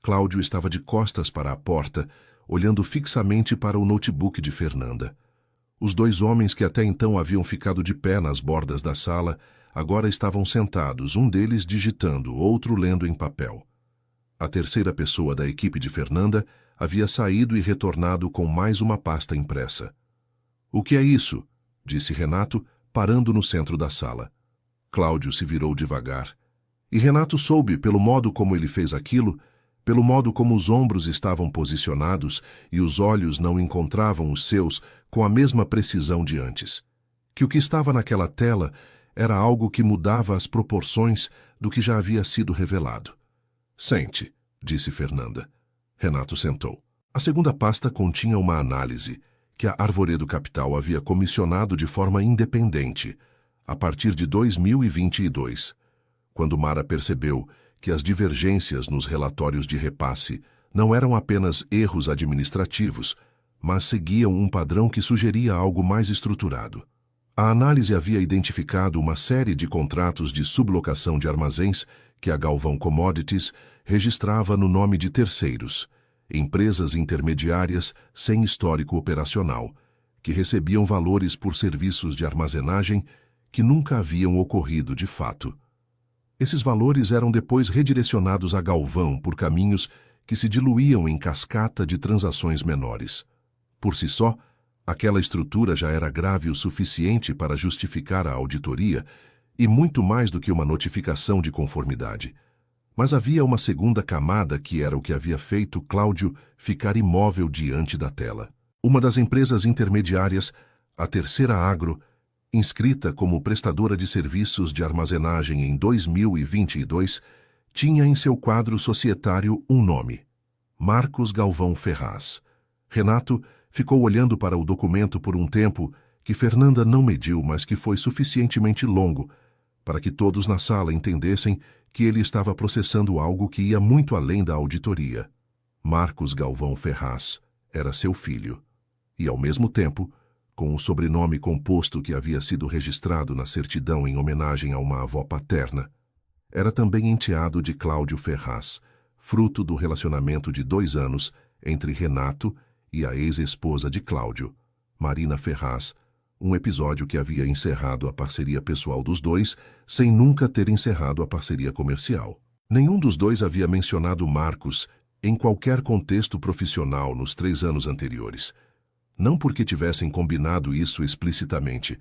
Cláudio estava de costas para a porta, olhando fixamente para o notebook de Fernanda. Os 2 homens que até então haviam ficado de pé nas bordas da sala, agora estavam sentados, um deles digitando, outro lendo em papel. A terceira pessoa da equipe de Fernanda havia saído e retornado com mais uma pasta impressa. O que é isso? Disse Renato, parando no centro da sala. Cláudio se virou devagar. E Renato soube, pelo modo como ele fez aquilo, pelo modo como os ombros estavam posicionados e os olhos não encontravam os seus com a mesma precisão de antes, que o que estava naquela tela era algo que mudava as proporções do que já havia sido revelado. Sente, disse Fernanda. Renato sentou. A segunda pasta continha uma análise que a Arvoredo Capital havia comissionado de forma independente, a partir de 2022, quando Mara percebeu que as divergências nos relatórios de repasse não eram apenas erros administrativos, mas seguiam um padrão que sugeria algo mais estruturado. A análise havia identificado uma série de contratos de sublocação de armazéns que a Galvão Commodities registrava no nome de terceiros, empresas intermediárias sem histórico operacional, que recebiam valores por serviços de armazenagem que nunca haviam ocorrido de fato. Esses valores eram depois redirecionados a Galvão por caminhos que se diluíam em cascata de transações menores. Por si só, aquela estrutura já era grave o suficiente para justificar a auditoria e muito mais do que uma notificação de conformidade. Mas havia uma segunda camada que era o que havia feito Cláudio ficar imóvel diante da tela. Uma das empresas intermediárias, a Terceira Agro, inscrita como prestadora de serviços de armazenagem em 2022, tinha em seu quadro societário um nome: Marcos Galvão Ferraz. Renato ficou olhando para o documento por um tempo que Fernanda não mediu, mas que foi suficientemente longo para que todos na sala entendessem que ele estava processando algo que ia muito além da auditoria. Marcos Galvão Ferraz era seu filho, e ao mesmo tempo, com o sobrenome composto que havia sido registrado na certidão em homenagem a uma avó paterna, era também enteado de Cláudio Ferraz, fruto do relacionamento de 2 anos entre Renato e a ex-esposa de Cláudio, Marina Ferraz, um episódio que havia encerrado a parceria pessoal dos dois, sem nunca ter encerrado a parceria comercial. Nenhum dos dois havia mencionado Marcos em qualquer contexto profissional nos 3 anos anteriores. Não porque tivessem combinado isso explicitamente,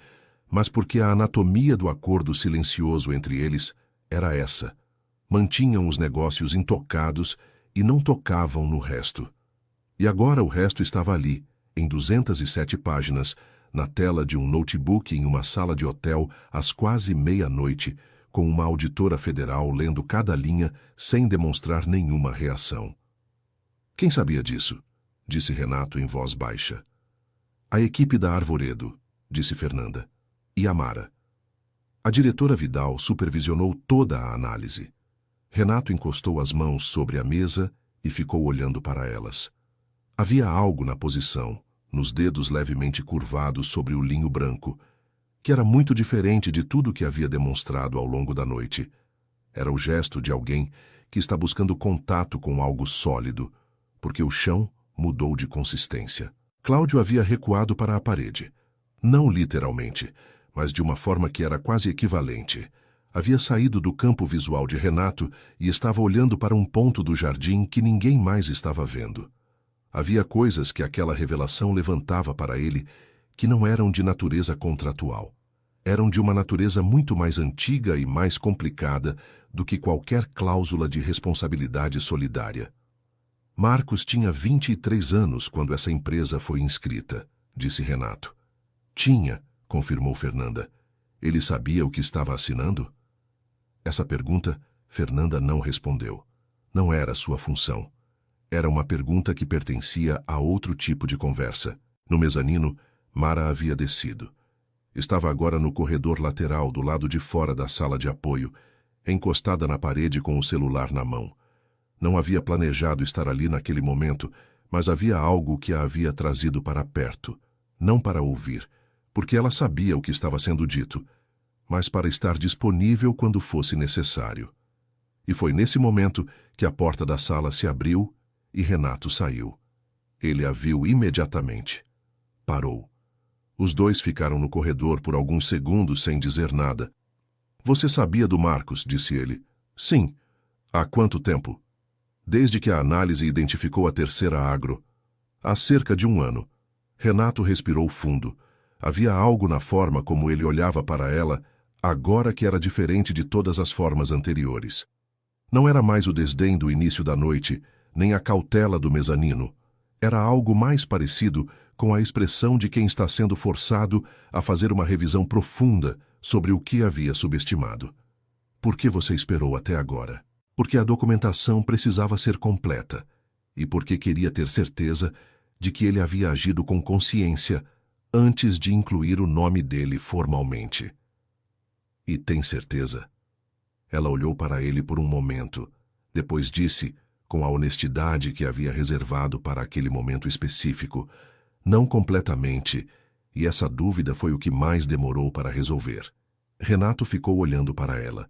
mas porque a anatomia do acordo silencioso entre eles era essa. Mantinham os negócios intocados e não tocavam no resto. E agora o resto estava ali, em 207 páginas, na tela de um notebook em uma sala de hotel às quase meia-noite, com uma auditora federal lendo cada linha sem demonstrar nenhuma reação. Quem sabia disso? Disse Renato em voz baixa. A equipe da Arvoredo, disse Fernanda. E a Mara. A diretora Vidal supervisionou toda a análise. Renato encostou as mãos sobre a mesa e ficou olhando para elas. Havia algo na posição, nos dedos levemente curvados sobre o linho branco, que era muito diferente de tudo que havia demonstrado ao longo da noite. Era o gesto de alguém que está buscando contato com algo sólido, porque o chão mudou de consistência. Cláudio havia recuado para a parede. Não literalmente, mas de uma forma que era quase equivalente. Havia saído do campo visual de Renato e estava olhando para um ponto do jardim que ninguém mais estava vendo. Havia coisas que aquela revelação levantava para ele que não eram de natureza contratual. Eram de uma natureza muito mais antiga e mais complicada do que qualquer cláusula de responsabilidade solidária. Marcos tinha 23 anos quando essa empresa foi inscrita, disse Renato. Tinha, confirmou Fernanda. Ele sabia o que estava assinando? Essa pergunta, Fernanda não respondeu. Não era sua função. Era uma pergunta que pertencia a outro tipo de conversa. No mezanino, Mara havia descido. Estava agora no corredor lateral do lado de fora da sala de apoio, encostada na parede com o celular na mão. Não havia planejado estar ali naquele momento, mas havia algo que a havia trazido para perto, não para ouvir, porque ela sabia o que estava sendo dito, mas para estar disponível quando fosse necessário. E foi nesse momento que a porta da sala se abriu e Renato saiu. Ele a viu imediatamente. Parou. Os dois ficaram no corredor por alguns segundos sem dizer nada. Você sabia do Marcos, disse ele. Sim. Há quanto tempo? Desde que a análise identificou a Terceira Agro. Há cerca de 1 ano. Renato respirou fundo. Havia algo na forma como ele olhava para ela, agora que era diferente de todas as formas anteriores. Não era mais o desdém do início da noite, nem a cautela do mezanino. Era algo mais parecido com a expressão de quem está sendo forçado a fazer uma revisão profunda sobre o que havia subestimado. Por que você esperou até agora? Porque a documentação precisava ser completa e porque queria ter certeza de que ele havia agido com consciência antes de incluir o nome dele formalmente. E tem certeza? Ela olhou para ele por um momento, depois disse, com a honestidade que havia reservado para aquele momento específico, não completamente, e essa dúvida foi o que mais demorou para resolver. Renato ficou olhando para ela.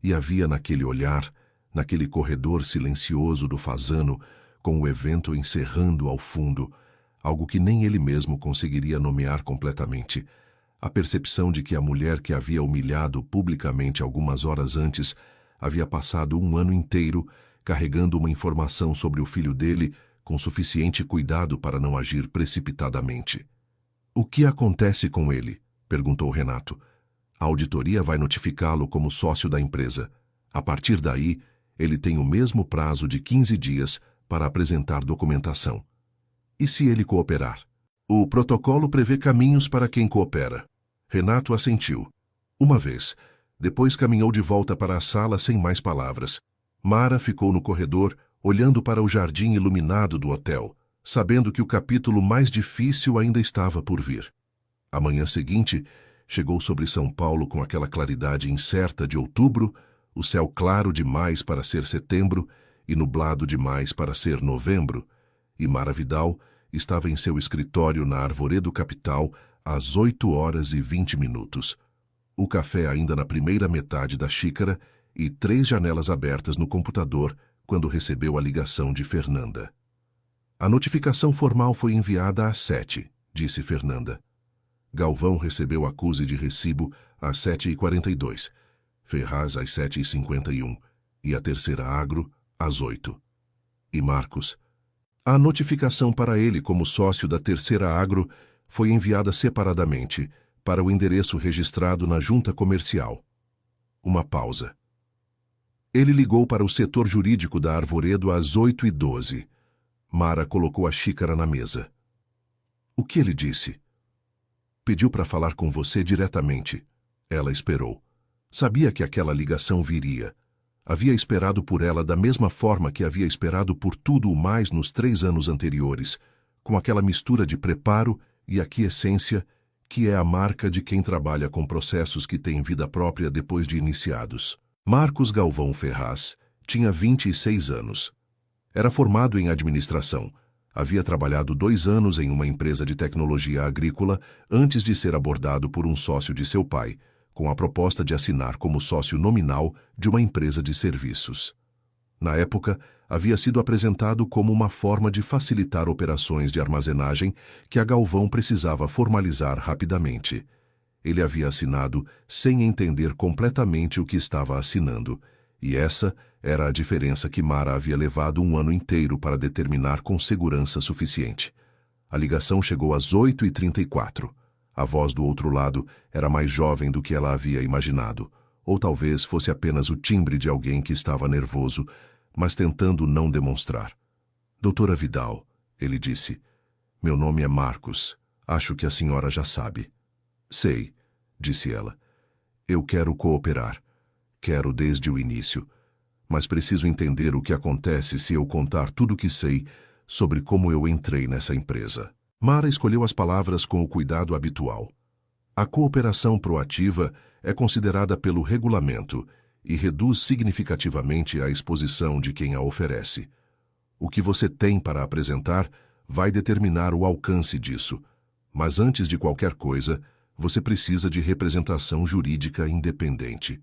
E havia naquele olhar, naquele corredor silencioso do Fasano, com o evento encerrando ao fundo, algo que nem ele mesmo conseguiria nomear completamente. A percepção de que a mulher que havia humilhado publicamente algumas horas antes havia passado um ano inteiro carregando uma informação sobre o filho dele com suficiente cuidado para não agir precipitadamente. "O que acontece com ele?" perguntou Renato. "A auditoria vai notificá-lo como sócio da empresa. A partir daí, ele tem o mesmo prazo de 15 dias para apresentar documentação. E se ele cooperar? O protocolo prevê caminhos para quem coopera." Renato assentiu. Uma vez. Depois caminhou de volta para a sala sem mais palavras. Mara ficou no corredor, olhando para o jardim iluminado do hotel, sabendo que o capítulo mais difícil ainda estava por vir. A manhã seguinte, chegou sobre São Paulo com aquela claridade incerta de outubro, o céu claro demais para ser setembro e nublado demais para ser novembro, e Mara Vidal estava em seu escritório na Arvoredo Capital às 8h20. O café ainda na primeira metade da xícara e 3 janelas abertas no computador quando recebeu a ligação de Fernanda. "A notificação formal foi enviada às 7h, disse Fernanda. Galvão recebeu acuse de recibo às 7h42, Ferraz às 7h51 e a Terceira Agro às 8h. E Marcos? A notificação para ele como sócio da Terceira Agro foi enviada separadamente para o endereço registrado na Junta Comercial. Uma pausa. Ele ligou para o setor jurídico da Arvoredo às 8h12. Mara colocou a xícara na mesa. "O que ele disse?" "Pediu para falar com você diretamente." Ela esperou. Sabia que aquela ligação viria. Havia esperado por ela da mesma forma que havia esperado por tudo o mais nos 3 anos anteriores, com aquela mistura de preparo e aquiescência que é a marca de quem trabalha com processos que têm vida própria depois de iniciados. Marcos Galvão Ferraz tinha 26 anos. Era formado em administração. Havia trabalhado 2 anos em uma empresa de tecnologia agrícola antes de ser abordado por um sócio de seu pai, com a proposta de assinar como sócio nominal de uma empresa de serviços. Na época, havia sido apresentado como uma forma de facilitar operações de armazenagem que a Galvão precisava formalizar rapidamente. Ele havia assinado sem entender completamente o que estava assinando, e essa era a diferença que Mara havia levado um ano inteiro para determinar com segurança suficiente. A ligação chegou às 8h34. A voz do outro lado era mais jovem do que ela havia imaginado, ou talvez fosse apenas o timbre de alguém que estava nervoso, mas tentando não demonstrar. "Doutora Vidal", ele disse, "meu nome é Marcos. Acho que a senhora já sabe." "Sei", disse ela. "Eu quero cooperar. Quero desde o início. Mas preciso entender o que acontece se eu contar tudo o que sei sobre como eu entrei nessa empresa." Mara escolheu as palavras com o cuidado habitual. A cooperação proativa é considerada pelo regulamento e reduz significativamente a exposição de quem a oferece. O que você tem para apresentar vai determinar o alcance disso, mas antes de qualquer coisa, você precisa de representação jurídica independente.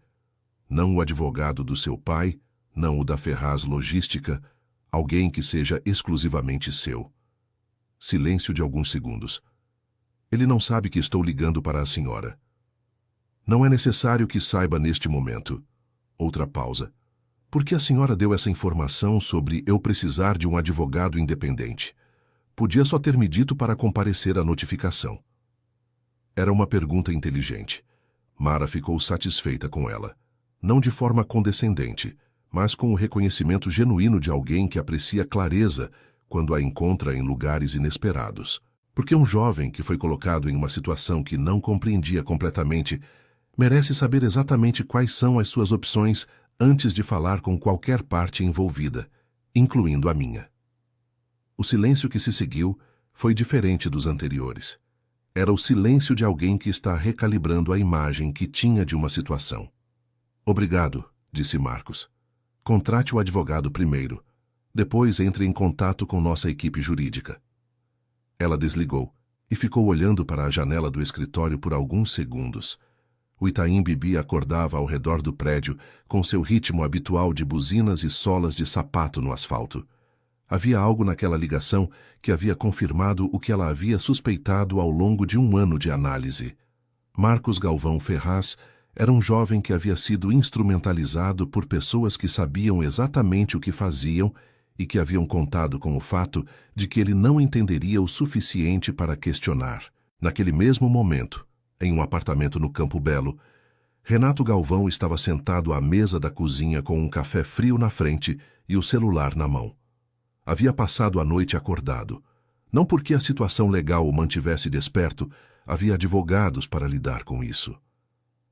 Não o advogado do seu pai, não o da Ferraz Logística, alguém que seja exclusivamente seu. Silêncio de alguns segundos. "Ele não sabe que estou ligando para a senhora." "Não é necessário que saiba neste momento." Outra pausa. "Por que a senhora deu essa informação sobre eu precisar de um advogado independente? Podia só ter me dito para comparecer à notificação." Era uma pergunta inteligente. Mara ficou satisfeita com ela. Não de forma condescendente, mas com o reconhecimento genuíno de alguém que aprecia clareza quando a encontra em lugares inesperados. Porque um jovem que foi colocado em uma situação que não compreendia completamente merece saber exatamente quais são as suas opções antes de falar com qualquer parte envolvida, incluindo a minha. O silêncio que se seguiu foi diferente dos anteriores. Era o silêncio de alguém que está recalibrando a imagem que tinha de uma situação. "Obrigado", disse Marcos. "Contrate o advogado primeiro. Depois entre em contato com nossa equipe jurídica." Ela desligou e ficou olhando para a janela do escritório por alguns segundos. O Itaim Bibi acordava ao redor do prédio com seu ritmo habitual de buzinas e solas de sapato no asfalto. Havia algo naquela ligação que havia confirmado o que ela havia suspeitado ao longo de um ano de análise. Marcos Galvão Ferraz era um jovem que havia sido instrumentalizado por pessoas que sabiam exatamente o que faziam e que haviam contado com o fato de que ele não entenderia o suficiente para questionar. Naquele mesmo momento, em um apartamento no Campo Belo, Renato Galvão estava sentado à mesa da cozinha com um café frio na frente e o celular na mão. Havia passado a noite acordado. Não porque a situação legal o mantivesse desperto, havia advogados para lidar com isso.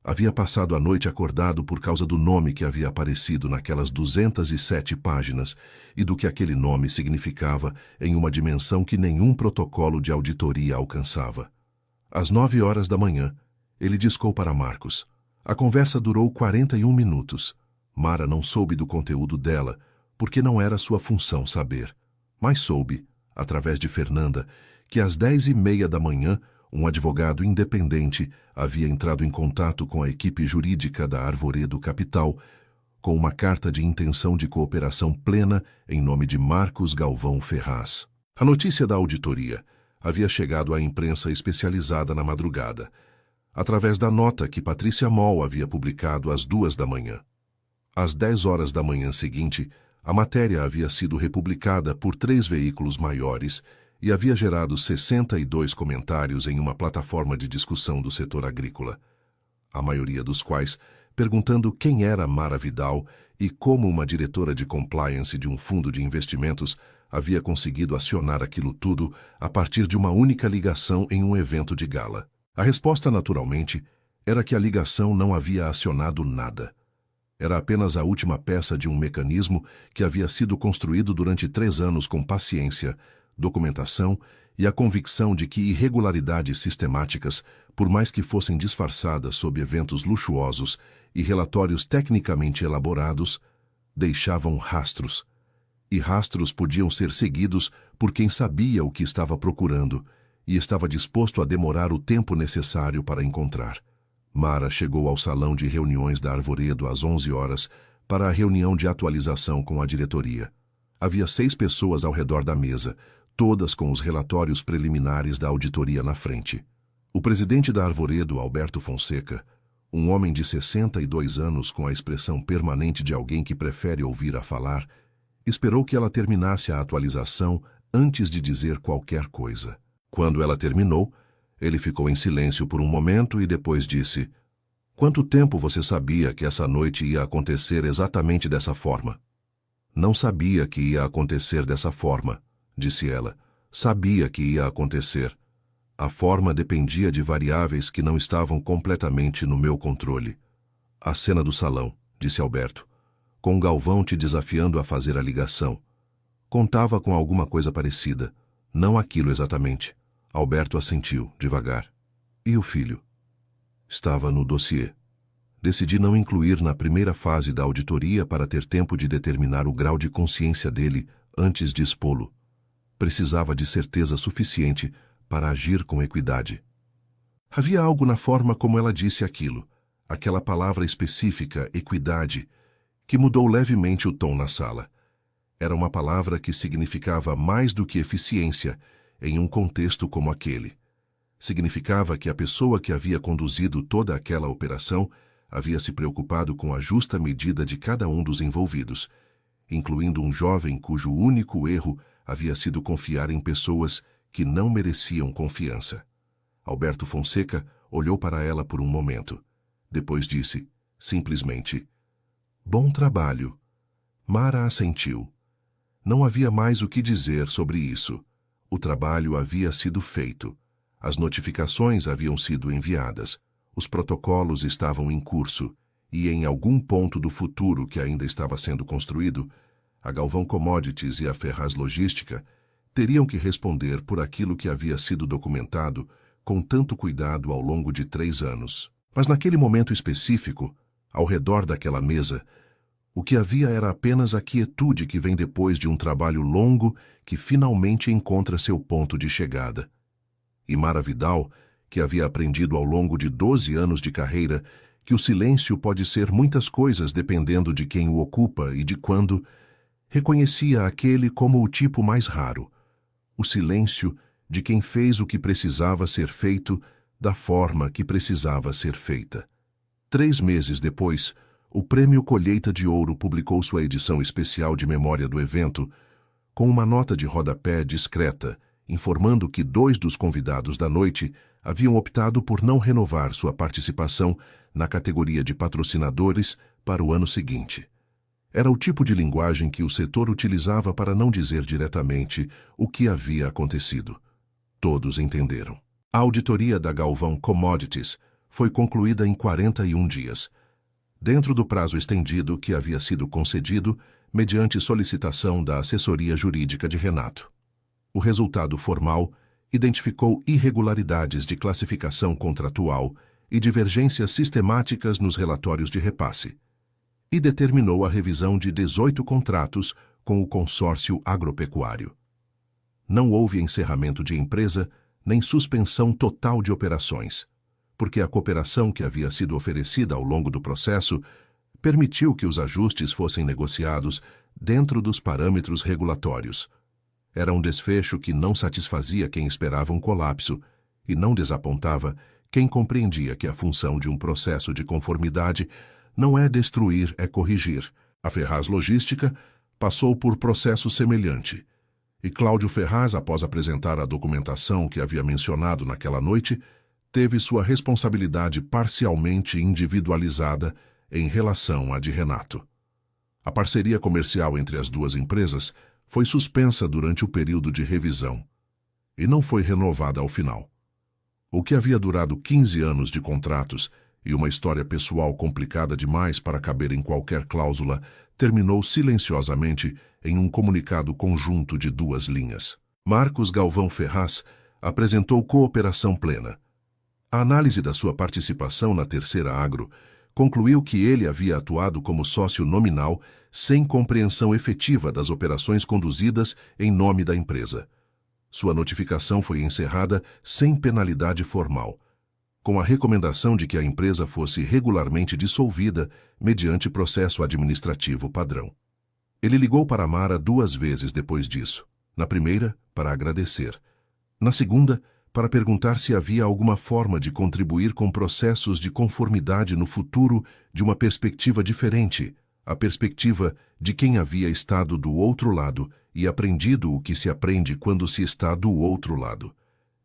Havia passado a noite acordado por causa do nome que havia aparecido naquelas 207 páginas e do que aquele nome significava em uma dimensão que nenhum protocolo de auditoria alcançava. Às 9 horas da manhã, ele discou para Marcos. A conversa durou 41 minutos. Mara não soube do conteúdo dela, porque não era sua função saber. Mas soube, através de Fernanda, que às 10h30 da manhã, um advogado independente havia entrado em contato com a equipe jurídica da Arvoredo Capital com uma carta de intenção de cooperação plena em nome de Marcos Galvão Ferraz. A notícia da auditoria havia chegado à imprensa especializada na madrugada, através da nota que Patrícia Moll havia publicado às 2 da manhã. Às 10 horas da manhã seguinte, a matéria havia sido republicada por 3 veículos maiores e havia gerado 62 comentários em uma plataforma de discussão do setor agrícola, a maioria dos quais perguntando quem era Mara Vidal e como uma diretora de compliance de um fundo de investimentos havia conseguido acionar aquilo tudo a partir de uma única ligação em um evento de gala. A resposta, naturalmente, era que a ligação não havia acionado nada. Era apenas a última peça de um mecanismo que havia sido construído durante 3 anos com paciência, documentação e a convicção de que irregularidades sistemáticas, por mais que fossem disfarçadas sob eventos luxuosos e relatórios tecnicamente elaborados, deixavam rastros. E rastros podiam ser seguidos por quem sabia o que estava procurando e estava disposto a demorar o tempo necessário para encontrar. Mara chegou ao salão de reuniões da Arvoredo às 11 horas para a reunião de atualização com a diretoria. Havia 6 pessoas ao redor da mesa, todas com os relatórios preliminares da auditoria na frente. O presidente da Arvoredo, Alberto Fonseca, um homem de 62 anos com a expressão permanente de alguém que prefere ouvir a falar, esperou que ela terminasse a atualização antes de dizer qualquer coisa. Quando ela terminou, ele ficou em silêncio por um momento e depois disse: "Quanto tempo você sabia que essa noite ia acontecer exatamente dessa forma?" "Não sabia que ia acontecer dessa forma", disse ela. "Sabia que ia acontecer. A forma dependia de variáveis que não estavam completamente no meu controle." "A cena do salão", disse Alberto, "com Galvão te desafiando a fazer a ligação. Contava com alguma coisa parecida. Não aquilo exatamente." Alberto assentiu, devagar. "E o filho?" "Estava no dossiê. Decidi não incluir na primeira fase da auditoria para ter tempo de determinar o grau de consciência dele antes de expô-lo. Precisava de certeza suficiente para agir com equidade." Havia algo na forma como ela disse aquilo, aquela palavra específica, equidade, que mudou levemente o tom na sala. Era uma palavra que significava mais do que eficiência em um contexto como aquele. Significava que a pessoa que havia conduzido toda aquela operação havia se preocupado com a justa medida de cada um dos envolvidos, incluindo um jovem cujo único erro havia sido confiar em pessoas que não mereciam confiança. Alberto Fonseca olhou para ela por um momento. Depois disse, simplesmente, "Bom trabalho." Mara assentiu. Não havia mais o que dizer sobre isso. O trabalho havia sido feito. As notificações haviam sido enviadas. Os protocolos estavam em curso. E em algum ponto do futuro que ainda estava sendo construído, a Galvão Commodities e a Ferraz Logística teriam que responder por aquilo que havia sido documentado com tanto cuidado ao longo de 3 anos. Mas naquele momento específico, ao redor daquela mesa, o que havia era apenas a quietude que vem depois de um trabalho longo que finalmente encontra seu ponto de chegada. E Mara Vidal, que havia aprendido ao longo de 12 anos de carreira que o silêncio pode ser muitas coisas dependendo de quem o ocupa e de quando, reconhecia aquele como o tipo mais raro, o silêncio de quem fez o que precisava ser feito da forma que precisava ser feita. 3 meses depois, o Prêmio Colheita de Ouro publicou sua edição especial de memória do evento, com uma nota de rodapé discreta, informando que 2 dos convidados da noite haviam optado por não renovar sua participação na categoria de patrocinadores para o ano seguinte. Era o tipo de linguagem que o setor utilizava para não dizer diretamente o que havia acontecido. Todos entenderam. A auditoria da Galvão Commodities foi concluída em 41 dias, dentro do prazo estendido que havia sido concedido mediante solicitação da assessoria jurídica de Renato. O resultado formal identificou irregularidades de classificação contratual e divergências sistemáticas nos relatórios de repasse, e determinou a revisão de 18 contratos com o consórcio agropecuário. Não houve encerramento de empresa nem suspensão total de operações, porque a cooperação que havia sido oferecida ao longo do processo permitiu que os ajustes fossem negociados dentro dos parâmetros regulatórios. Era um desfecho que não satisfazia quem esperava um colapso e não desapontava quem compreendia que a função de um processo de conformidade não é destruir, é corrigir. A Ferraz Logística passou por processo semelhante, e Cláudio Ferraz, após apresentar a documentação que havia mencionado naquela noite, teve sua responsabilidade parcialmente individualizada em relação à de Renato. A parceria comercial entre as duas empresas foi suspensa durante o período de revisão e não foi renovada ao final. O que havia durado 15 anos de contratos e uma história pessoal complicada demais para caber em qualquer cláusula, terminou silenciosamente em um comunicado conjunto de 2 linhas. Marcos Galvão Ferraz apresentou cooperação plena. A análise da sua participação na Terceira Agro concluiu que ele havia atuado como sócio nominal sem compreensão efetiva das operações conduzidas em nome da empresa. Sua notificação foi encerrada sem penalidade formal, com a recomendação de que a empresa fosse regularmente dissolvida mediante processo administrativo padrão. Ele ligou para Mara 2 vezes depois disso. Na primeira, para agradecer. Na segunda, para perguntar se havia alguma forma de contribuir com processos de conformidade no futuro de uma perspectiva diferente, a perspectiva de quem havia estado do outro lado e aprendido o que se aprende quando se está do outro lado.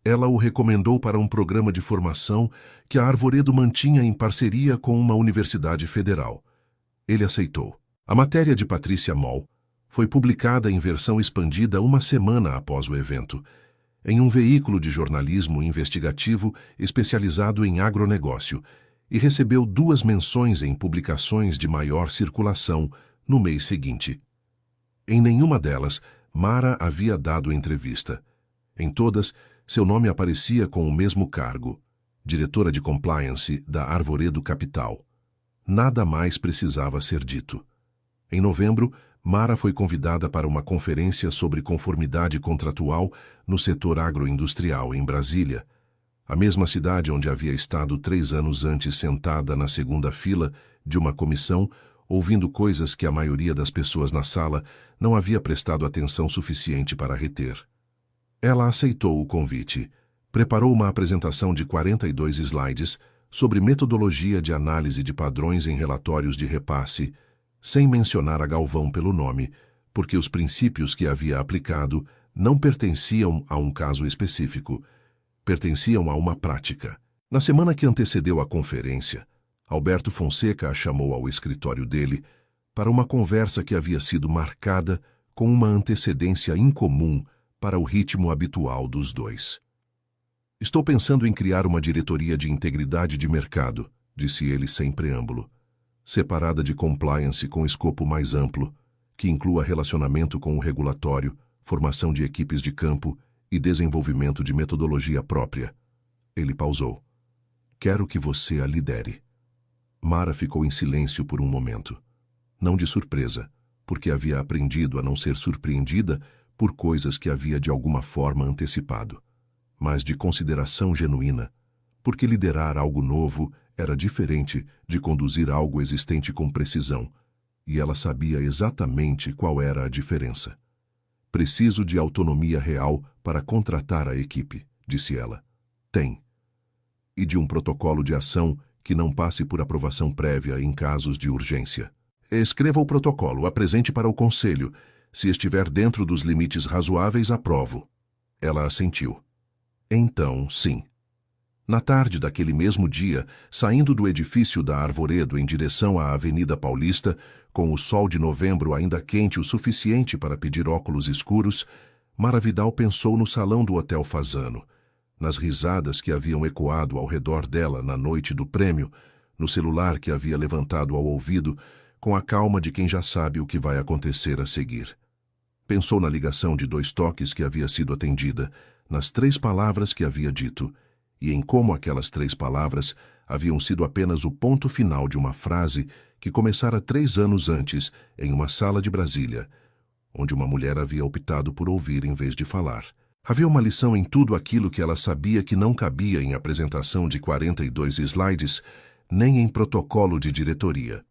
Ela o recomendou para um programa de formação que a Arvoredo mantinha em parceria com uma universidade federal. Ele aceitou. A matéria de Patrícia Moll foi publicada em versão expandida 1 semana após o evento, em um veículo de jornalismo investigativo especializado em agronegócio, e recebeu 2 menções em publicações de maior circulação no mês seguinte. Em nenhuma delas, Mara havia dado entrevista. Em todas, seu nome aparecia com o mesmo cargo, diretora de compliance da Arvoredo Capital. Nada mais precisava ser dito. Em novembro, Mara foi convidada para uma conferência sobre conformidade contratual no setor agroindustrial em Brasília, a mesma cidade onde havia estado 3 anos antes sentada na segunda fila de uma comissão, ouvindo coisas que a maioria das pessoas na sala não havia prestado atenção suficiente para reter. Ela aceitou o convite, preparou uma apresentação de 42 slides sobre metodologia de análise de padrões em relatórios de repasse, sem mencionar a Galvão pelo nome, porque os princípios que havia aplicado não pertenciam a um caso específico, pertenciam a uma prática. Na semana que antecedeu a conferência, Alberto Fonseca a chamou ao escritório dele para uma conversa que havia sido marcada com uma antecedência incomum para o ritmo habitual dos dois. "Estou pensando em criar uma diretoria de integridade de mercado", disse ele sem preâmbulo, separada de compliance com escopo mais amplo, que inclua relacionamento com o regulatório, formação de equipes de campo e desenvolvimento de metodologia própria. Ele pausou. "Quero que você a lidere." Mara ficou em silêncio por um momento. Não de surpresa, porque havia aprendido a não ser surpreendida por coisas que havia de alguma forma antecipado, mas de consideração genuína, porque liderar algo novo era diferente de conduzir algo existente com precisão, e ela sabia exatamente qual era a diferença. Preciso de autonomia real para contratar a equipe, disse ela. Tem. E de um protocolo de ação que não passe por aprovação prévia em casos de urgência. Escreva o protocolo, apresente para o conselho. Se estiver dentro dos limites razoáveis, aprovo. Ela assentiu. Então, sim. Na tarde daquele mesmo dia, saindo do edifício da Arvoredo em direção à Avenida Paulista, com o sol de novembro ainda quente o suficiente para pedir óculos escuros, Mara Vidal pensou no salão do Hotel Fasano, nas risadas que haviam ecoado ao redor dela na noite do prêmio, no celular que havia levantado ao ouvido, com a calma de quem já sabe o que vai acontecer a seguir. Pensou na ligação de 2 toques que havia sido atendida, nas 3 palavras que havia dito, e em como aquelas 3 palavras haviam sido apenas o ponto final de uma frase que começara 3 anos antes, em uma sala de Brasília, onde uma mulher havia optado por ouvir em vez de falar. Havia uma lição em tudo aquilo que ela sabia que não cabia em apresentação de 42 slides, nem em protocolo de diretoria.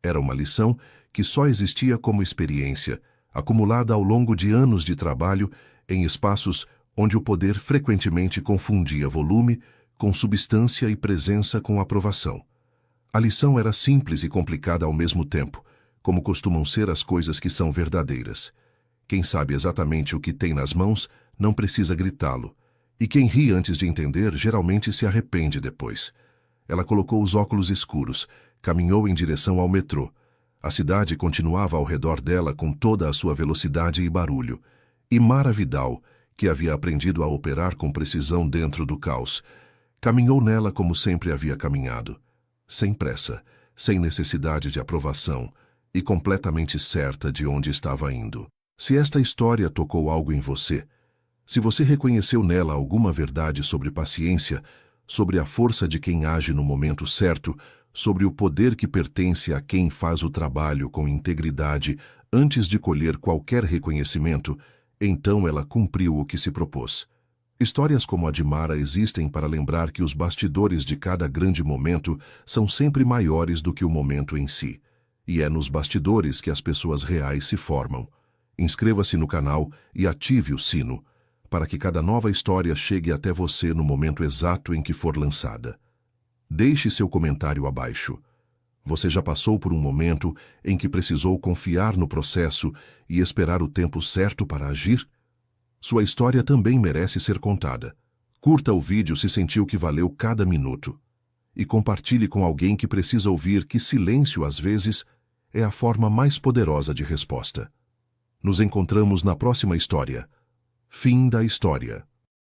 Era uma lição que só existia como experiência, acumulada ao longo de anos de trabalho em espaços onde o poder frequentemente confundia volume com substância e presença com aprovação. A lição era simples e complicada ao mesmo tempo, como costumam ser as coisas que são verdadeiras. Quem sabe exatamente o que tem nas mãos não precisa gritá-lo, e quem ri antes de entender geralmente se arrepende depois. Ela colocou os óculos escuros, caminhou em direção ao metrô. A cidade continuava ao redor dela com toda a sua velocidade e barulho, e Mara Vidal, que havia aprendido a operar com precisão dentro do caos, caminhou nela como sempre havia caminhado, sem pressa, sem necessidade de aprovação e completamente certa de onde estava indo. Se esta história tocou algo em você, se você reconheceu nela alguma verdade sobre paciência, sobre a força de quem age no momento certo, sobre o poder que pertence a quem faz o trabalho com integridade antes de colher qualquer reconhecimento, então ela cumpriu o que se propôs. Histórias como a de Mara existem para lembrar que os bastidores de cada grande momento são sempre maiores do que o momento em si. E é nos bastidores que as pessoas reais se formam. Inscreva-se no canal e ative o sino, para que cada nova história chegue até você no momento exato em que for lançada. Deixe seu comentário abaixo. Você já passou por um momento em que precisou confiar no processo e esperar o tempo certo para agir? Sua história também merece ser contada. Curta o vídeo se sentiu que valeu cada minuto. E compartilhe com alguém que precisa ouvir que silêncio, às vezes, é a forma mais poderosa de resposta. Nos encontramos na próxima história. Fim da história.